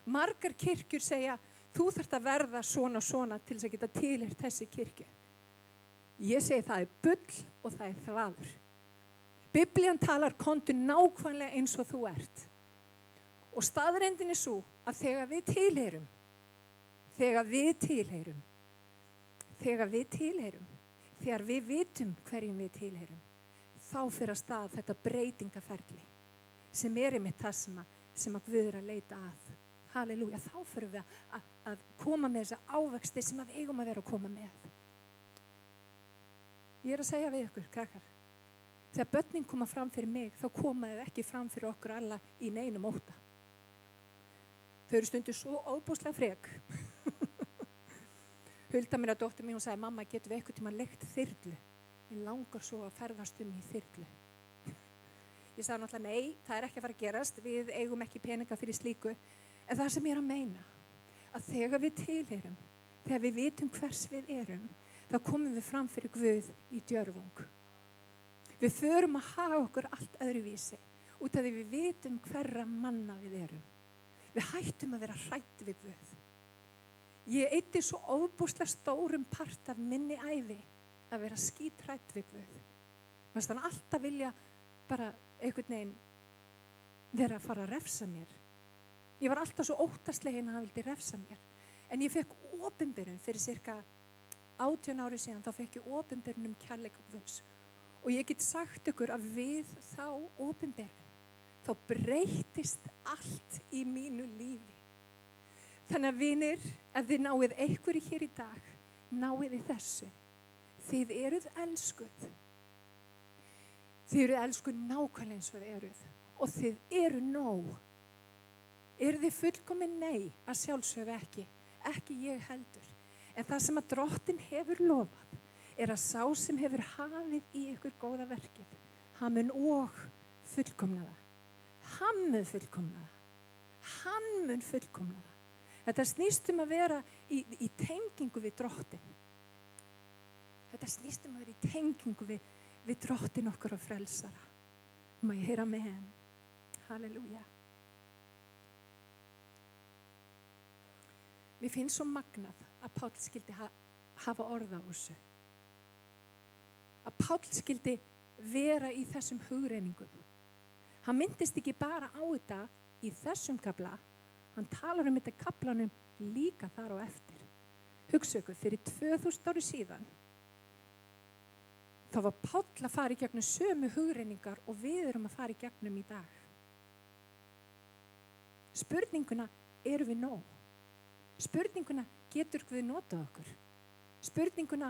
Margar kirkjur segja, þú þarft að verða svona til þess að geta tilheyrt þessi kirkju. Ég segi það bull og það þvaður. Biblían talar kontu nákvæmlega eins og þú ert. Og staðreyndin er svo að þegar við tilheyrum, þegar við vitum hverjum við tilheyrum, þá fyrir að stað þetta breytingaferli sem er einmitt það sem að Guð er að leita að. Halleluja, þá fyrir við að koma með þessa ávexti sem við eigum að vera að koma með. Ég er að segja við ykkur, krakkar, þegar börnin koma fram fyrir mig, þá koma þau ekki fram fyrir okkur alla í neinum ótta. Þau eru stundu svo óbúslega frek. Hulda mér að dóttir mín, hún sagði, mamma, getum við eitthvað tíma leigt þyrlu? Ég langar svo að ferðast í þyrlu. Ég sagði náttúrulega, nei, það er ekki að fara að gerast, við eigum ekki peninga fyrir slíku. En það sem ég er að meina, að þegar við tilheyrum, þegar við vitum hvers við erum, þá komum við fram fyrir Guð í djörfung. Við förum að hafa okkur allt öðruvísi, út af því við vitum hverra manna við erum. Við hættum að vera hrædd við Guð. Ég eyddi svo ofboðslega stórum part af minni ævi að vera skíthrædd við Guð. Þannig að alltaf vilja bara einhvern veginn vera að fara að refsa mér. Ég var alltaf svo óttaslegin að hann vildi refsa mér. En ég fekk opinberun fyrir cirka 18 ári síðan, þá fekk ég opinberun kærleika Guðs. Og ég get sagt ykkur að við þá opinberun, þá breytist allt í mínu lífi. Þannig að vinir, ef þið náið einhverju hér í dag, náið þið þessu. Þið eruð elskuð. Þið eruð elskuð nákvæmlega eins og þið eruð. Og þið eru nóg. Eruð þið fullkomin? Nei, að sjálfsögðu ekki. Ekki ég heldur. En það sem að Drottinn hefur lofað, er að sá sem hefur hafið í ykkur góða verkið, hann mun og fullkomna það. Hann mun fullkomna það. Hann mun fullkomna það. Þetta snýst að vera í tengingu við Drottinn. Þetta snýst að vera í tengingu við Drottinn okkar og frelsara. Má ég heyra með henn. Halleluja. Mér finnst svo magnað að Páll skildi hafa orð á þessu. Að Páll skildi vera í þessum hugreiningum. Hann myndist ekki bara á þetta í þessum kafla, hann talar þetta kaflanum líka þar á eftir. Hugsa ykkur, fyrir 2000 ári síðan, þá var Páll að fara í gegnum sömu hugreiningar og við erum að fara í gegnum í dag. Spurninguna, erum við nóg? Spurninguna, getur Guð notað okkur? Spurninguna,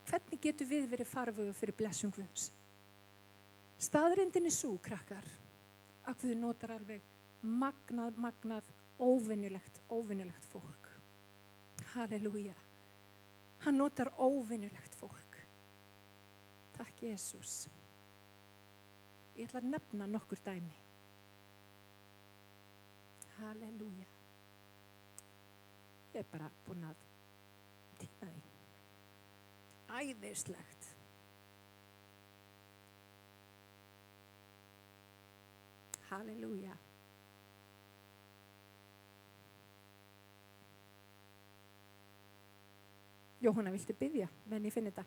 hvernig getur við verið farvegur fyrir blessing Guðs? Staðreyndin er svo, krakkar, að Guð notar alveg magnað, óvenjulegt fólk. Halleluja. Hann notar óvenjulegt fólk. Takk, Jesús. Ég ætla að nefna nokkur dæmi. Halleluja. Ég er bara búin að týna því. Æðislegt. Halleluja. Jóhanna, viltu biðja? Men ég finn þetta.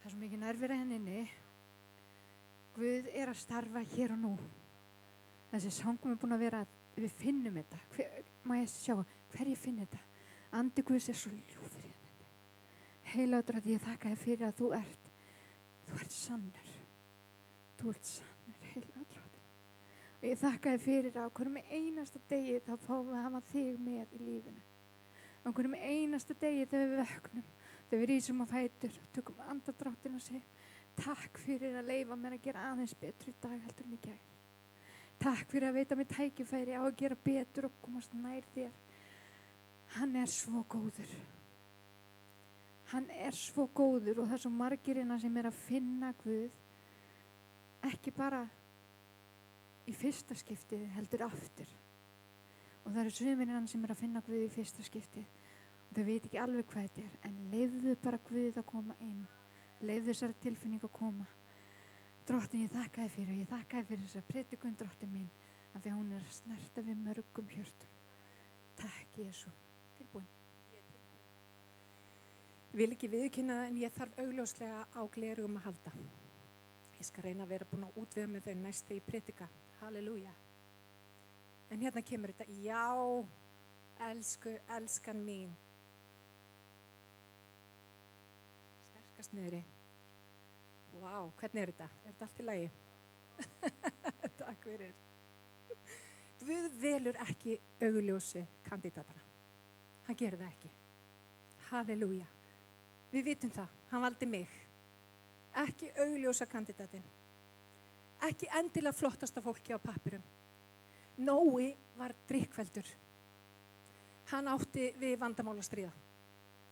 Það er svo mikið nærvera henni. Guð er að starfa hér og nú. Þessi sangum er búin að vera að við finnum þetta. Má ég sjá hverju finn þetta? Andi Guðs er svo ljúfur í henni. Heilagur, að ég þakka þér fyrir að þú ert sannur. Þú ert sannur, heilagur. Og ég þakka þér fyrir að hverjum einasta degi þá fáum við að hafa þig með í lífinu. Á hverjum einasta degi þegar við vöknum, þegar við rísum á fætur, tökum andardráttinn og segjum, takk fyrir að leyfa mér að gera aðeins betur í dag heldur en í gær. Takk fyrir að veita mér tækifæri á að gera betur og komast nær þér. Hann er svo góður. Hann er svo góður og það er svo margir innan sem er að finna Guð, ekki bara í fyrsta skiptið heldur aftur. Og það eru sumir innan sem er að finna Guð í fyrsta skiptið. Og þau veit ekki alveg hvað þetta er, en leyfðu bara Guð að koma inn. Leyfðu þessari tilfinning að koma. Drottinn, ég þakka þér fyrir, ég þakka þér fyrir þessa predikun, Drottinn mín, af því að hún er að snerta við mörgum hjörtum. Takk, Jesú. Tilbúin. Ég vil ekki viðurkenna það en ég þarf augljóslega á gleraugum að halda. Ég skal reyna að vera búin að útvega með þau næst þegar ég predika. Halleluja. En hérna kemur þetta. Já, elskan mín. Sterkast niðri. Vá, hvernig er þetta? Er þetta allt í lagi? Takk fyrir. Guð velur ekki augljósu kandidatana. Hann gerir það ekki. Halleluja. Við vitum það. Hann valdi mig. Ekki augljósa kandidatinn. Ekki endilega flottasta fólki á pappirum. Nói var drykkveldur. Hann átti við vandamál að stríða.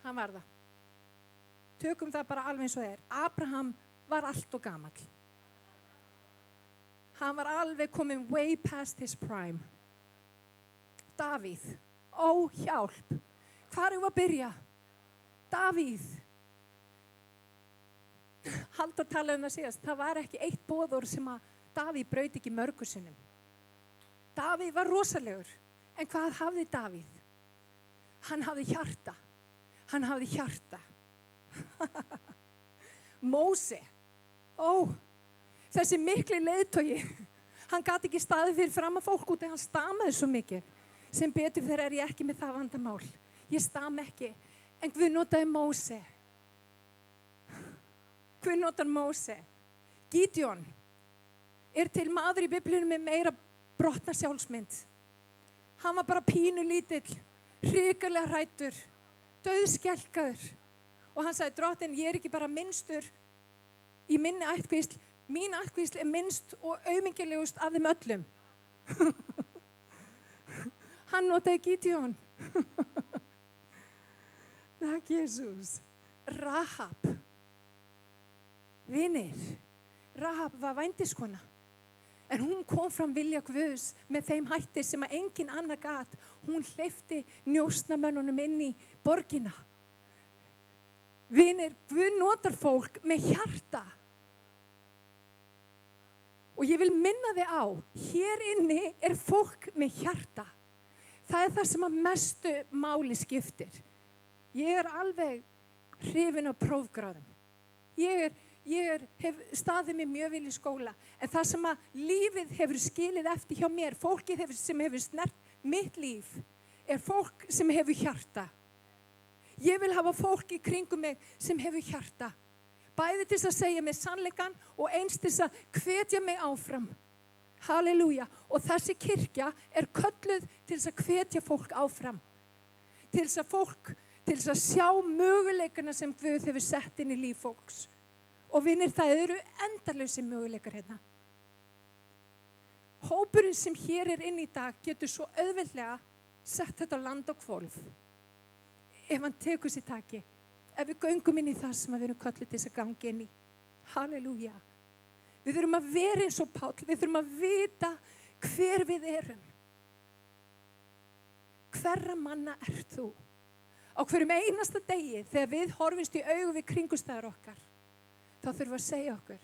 Hann var það. Tökum það bara alveg eins og það er. Abraham var allt og gamall. Hann var alveg komin way past his prime. Davíð. Ó, hjálp. Hvar erum við að byrja? Davíð. Halldór talaði það síðast. Það var ekki eitt boðorð sem að Davíð braut ekki mörgu sinnum. Davíð var rosalegur. En hvað hafði Davíð? Hann hafði hjarta. Hann hafði hjarta. Móse. Ó, þessi mikli leiðtogi. Hann gat ekki staðið fyrir fram að fólk út en hann stamaði svo mikið. Sem betur þegar er ég ekki með það vandamál. Ég stama ekki. En Guð notaði Móse. Guð notar Móse. Gídeon er til maður í Biblíunum með meira brotna sjálfsmynd. Hann var bara pínu lítill, hrikalega hræddur, dauðskelkaður. Og hann sagði, Drottinn, ég er ekki bara minnstur í minni ættkvísl. Mín ættkvísl er minnst og aumingilegust af þeim öllum. Hann notaði Gídeon. Takk, Jesús. Rahab. Vinir. Rahab var vændiskona. En hún kom fram vilja Guðs með þeim hætti sem að engin annar gat. Hún hleypti njósnamönnunum inn í borgina. Vinir, Guð notar fólk með hjarta. Og ég vil minna þig á, hér inni er fólk með hjarta. Það er það sem að mestu máli skiptir. Ég er alveg hrifin af prófgráðum. Ég hef staðið mig mjög vel í skóla. En það sem að lífið hefur skilið eftir hjá mér, fólkið sem hefur snert mitt líf, er fólk sem hefur hjarta. Ég vil hafa fólk í kringum mig sem hefur hjarta. Bæði til að segja mig sannleikann og eins til að hvetja mig áfram. Halleluja. Og þessi kirkja er kölluð til að hvetja fólk áfram. Til að sjá möguleikana sem Guð hefur sett inn í líf fólks. Og vinir, það eru endalausi möguleikar hérna. Hópurinn sem hér er inn í dag getur svo auðveldlega sett þetta á land og hvolf. Ef hann tekur sér taki. Ef við göngum inn í það sem við erum kölluð til þess að ganga inn í. Halleluja. Við þurfum að vera eins og Páll. Við þurfum að vita hver við erum. Hverra manna ert þú? Á hverjum einasta degi þegar við horfumst í augu við kringumstæður okkar, þá þurfum við að segja okkur,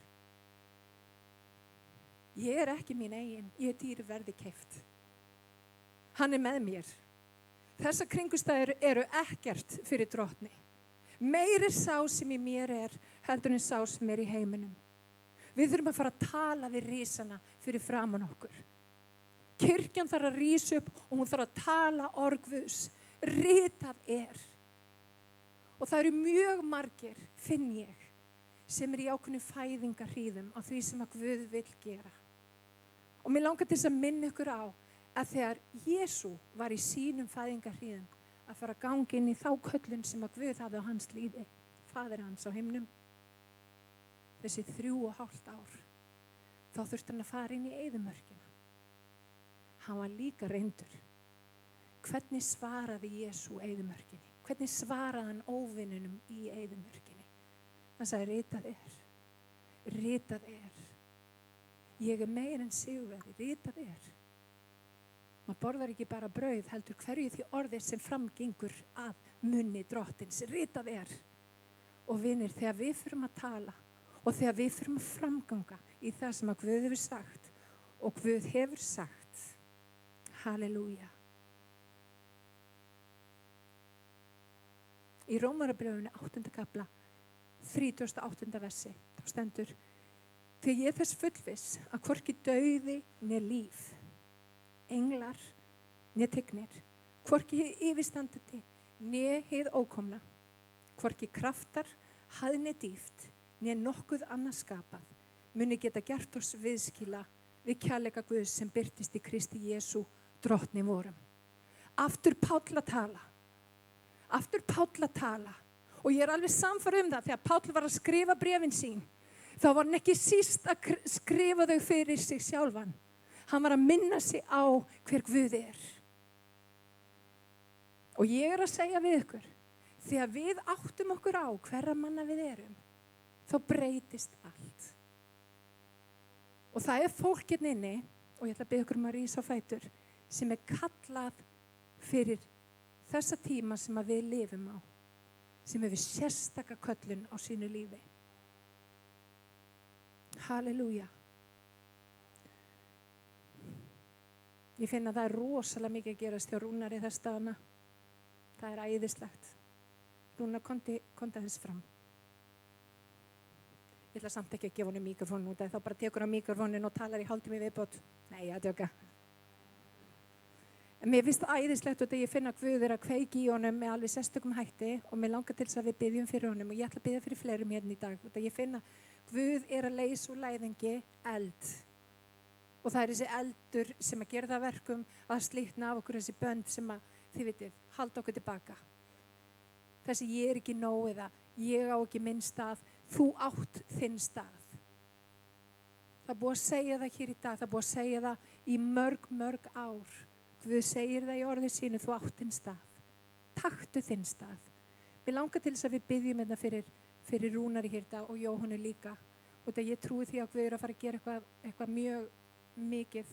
ég er ekki mín eigin, ég er dýru verði keypt. Hann er með mér. Þessar kringumstæður eru ekkert fyrir Drottni. Meiri sá sem í mér er heldur en sá sem er í heiminum. Við þurfum að fara að tala við risana fyrir framan okkur. Kirkjan þarf að rísa upp og hún þarf að tala orð Guðs. Ritað er. Og það eru mjög margir, finn ég, sem er í ákveðnum fæðingarhríðum á því sem að Guð vill gera. Og mér langar til þess að minna ykkur á að þegar Jesú var í sínum fæðingarhríðum að fara að ganga inn í þá köllun sem að Guð hafði á hans lífi, faðir hans á himnum, þessi 3,5 ár, þá þurfti hann að fara inn í eyðimörkina. Hann var líka reyndur. Hvernig svaraði Jesú eyðimörkinni? Hvernig svaraði hann óvinnunum í eyðimörkinni? Hann sagði, ritað er. Ritað er. Ég er meir en sigurvegari, ritað er. Maður borðar ekki bara brauð, heldur hverju því orðið sem framgengur að munni Drottins. Ritað er. Og vinir, þegar við þurfum að tala og þegar við þurfum að framganga í það sem að Guð hefur sagt og Guð hefur sagt, halleluja. Í Rómarabrifinu 8. kapla 38. versi þá stendur: því ég er þess fullviss að hvorki dauði né líf, englar né tignir, hvorki hið yfirstandandi né hið ókomna, hvorki kraftar, hæð né dýpt, né nokkuð annað skapað, muni geta gert oss viðskila við kærleika Guðs sem birtist í Kristi Jesú, drottni vorum. Aftur Páll að tala. Og ég er alveg sannfærð það, þegar Páll var að skrifa bréfin sín, þá var hann ekki síst að skrifa þau fyrir sig sjálfan. Hann var að minna sig á hver Guð er. Og ég er að segja við ykkur, þegar við áttum okkur á hverra manna við erum, þá breytist allt. Og það er fólk hérna inni, og ég ætla að biðja ykkur að rísa á fætur, sem er kallað fyrir þessa tíma sem að við lifum á, sem hefur sérstaka köllun á sínu lífi. Halleluja. Ég finn að það er rosalega mikið að gerast hjá Rúnari þess dagana. Það er æðislegt. Rúnar, komdu þess fram. Ég ætla samt ekki að gefa henni mikrofónu út, þá bara tekur hann mikrofónin og talar í hálftíma viðbót. Nei, ég djóka. En mér finnst það æðislegt og ég finna að Guð er að kveiki í honum með alveg sérstökum hætti og mér langar til þess að við biðjum fyrir honum og ég ætla að biðja fyrir fleirum hérna í dag. Ég finna að Guð er að leysa úr læðingi eld. Og það er þessi eldur sem að gera það verkum að slitna af okkur þessi bönd sem að, þið vitið, halda okkur tilbaka. Þessi ég er ekki nóg eða ég á ekki minn stað, þú átt þinn stað. Það er búið að segja það hér í dag, það er búið að segja það í mörg ár. Guð segir það í orði sínu, þú átt þinn stað. Taktu þinn stað. Mér langar til þess að við biðjum þetta fyrir Rúnari hér í dag og Jóhannu líka. Og það ég trúi því að Guð er að fara að gera eitthvað mjög mikið.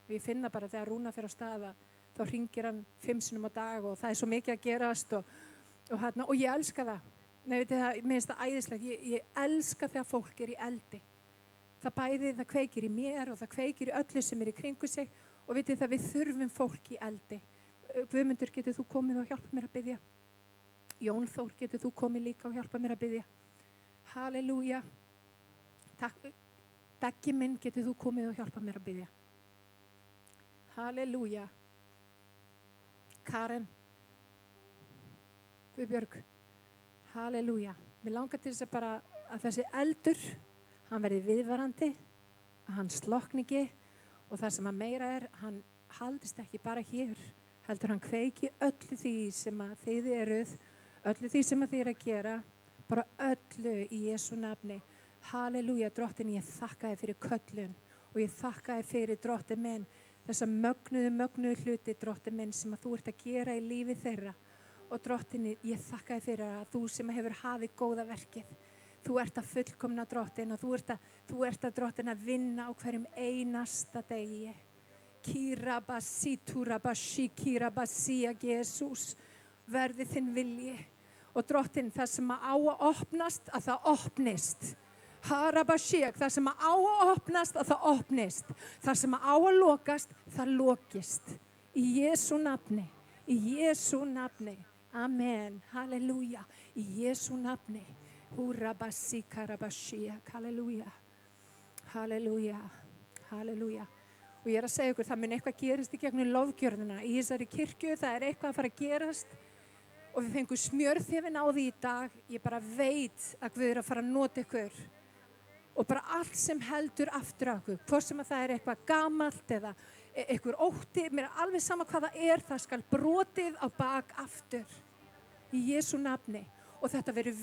Og ég finna bara þegar Rúnar fer á staða, þá hringir hann 5 sinnum á dag og það er svo mikið að gerast og ég elska það. Nei, veit það, mér finnst það æðislegt. Ég elska þegar fólk er í eldi. Það kveikir í mér og það kveikir í öllu sem er í kringu sig. Og vitið það, við þurfum fólk í eldi. Guðmundur, getur þú komið og hjálpa mér að biðja? Jón Þór, getur þú komið líka og hjálpa mér að biðja? Halleluja. Takk. Beggi minn, getur þú komið og hjálpa mér að biðja? Halleluja. Karen. Guðbjörg. Halleluja. Mér langar til þess að bara að þessi eldur, hann verði viðvarandi, að hann slokni ekki. Og það sem að meira hann haldist ekki bara hér, heldur hann kveiki öllu því sem að þið eruð, öllu því sem að þið að gera, bara öllu í Jesú nafni. Halleluja, drottin, ég þakka þér fyrir köllun og ég þakka þér fyrir, drottin minn, þessa mögnuðu hluti, drottin minn, sem að þú ert að gera í lífi þeirra. Og drottin, ég þakka þér fyrir að þú sem hefur hafið góða verkið, þú ert að fullkomna, drottin, og þú ert að drottin að vinna á hverjum einasta degi. Kirabasi, turabasi, kirabasi, Jesús, verði þinn vilji. Og drottin, það sem á að opnast, að það opnist. Harabashiak, það sem á að opnast, að það opnist. Það sem á að lokast, það lokist. Í Jesú nafni, í Jesú nafni. Amen, halleluja, í Jesú nafni. Hurabasi karabashia, halleluja, halleluja, halleluja. Og ég er að segja ykkur, það mun eitthvað gerist í gegnum lofgjörðina í þessari kirkju, það er eitthvað að fara að gerast og við fengum smjörþefinn á því í dag. Ég bara veit að Guð er að fara að nota ykkur og bara allt sem heldur aftur á ykkur, hvort sem að það er eitthvað gamalt eða ykkur ótti, mér er alveg sama hvað það skal brotið á bak aftur í Jesú nafni. Og þetta verður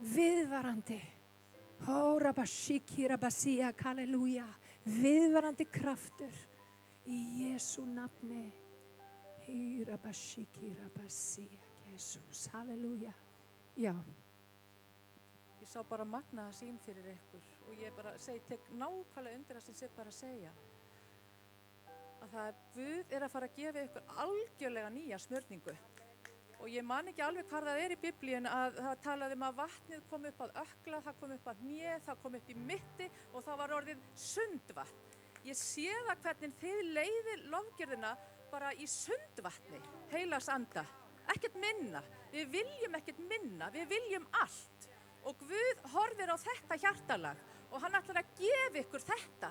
viðvarandi. Hórabashiki, rabasia, halleluja. Viðvarandi kraftur í Jesú nafni. Hírabashiki, rabasia, Jesús, halleluja. Já. Ég sá bara magnaða sýn fyrir ykkur og ég bara tek nákvæmlega undir það sem ég bara að segja. Að það Guð er að fara að gefa ykkur algjörlega nýja smörningu. Og ég man ekki alveg hvað það er í Biblíun að það talaði að vatnið kom upp að ökla, það kom upp að hné, það kom upp í mitti og það var orðið sundvatn. Ég sé það hvernig þið leiðir lofgjörðina bara í sundvatni, heilags anda. ekkert minna. Við viljum ekkert minna, við viljum allt. Og Guð horfir á þetta hjartalag og hann ætlar að gefa ykkur þetta.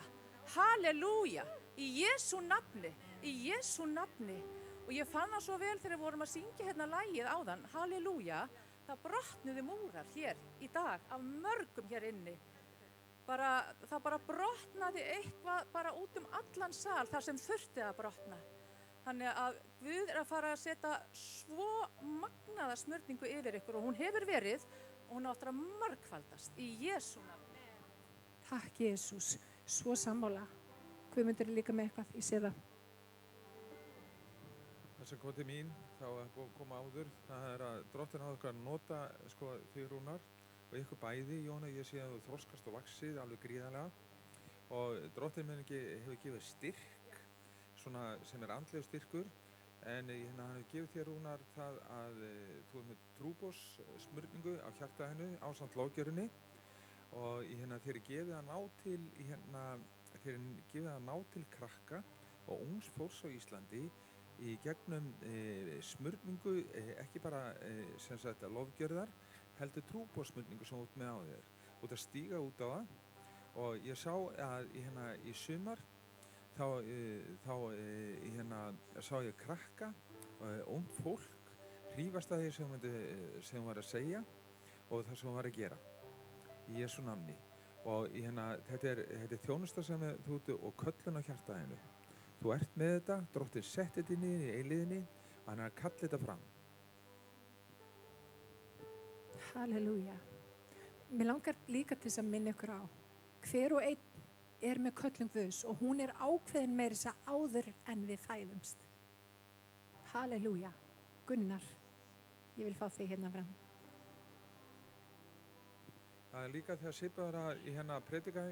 Halleluja, í Jesú nafni, í Jesú nafni. Og ég fann það svo vel þegar við vorum að syngja hérna lagið áðan, halleluja, það brotnuðu múrar hér í dag af mörgum hér inni. Það bara brotnaði eitthvað bara út allan sal þar sem þurfti að brotna. Þannig að Guð að fara að setja svo magnaða smörningu yfir ykkur og hún hefur verið og hún áttur að margfaldast í Jesú nafni. Takk Jesús, svo sammála. Guðmundur er líka með eitthvað, ég sé það. Það sem kom til mín, þá er búið að koma áður, það er að Drottinn á okkur að nota því Rúnar og ykkur bæði, Jóna, ég sé að þú þroskast og vaxið alveg gríðarlega og Drottinn hefur gefið styrk, svona sem er andlegur styrkur, en hann hefur gefið þér Rúnar það að þú er með trúbós smurningu á hjarta hennu ásamt lofgjörunni og þér er gefið að ná til, þér er gefið að ná til krakka og ungs fólks á Íslandi í gegnum smurningu, ekki bara sem sagt lofgjörðar, heldur trúbóðsmurningu sem út með á þér. Út að stíga út á það og ég sá að í sumar þá sá ég krakka, ungt fólk, hrífast að því sem hún var að segja og það sem hún var að gera í Jesú nafni. Og þetta er þjónusta sem þú ert og köllun á hjartaðinu. Þú ert með þetta, Drottinn setti þetta inn í eilíðinni og hann er að kalla þetta fram. Halleluja. Mér langar líka til þess að minna ykkur á. Hver og einn er með köllun Guðs og hún er ákveðin meira þess að áður en við fæðumst. Halleluja. Gunnar, ég vil fá þig hérna fram. Það er líka þegar Sibba var að predika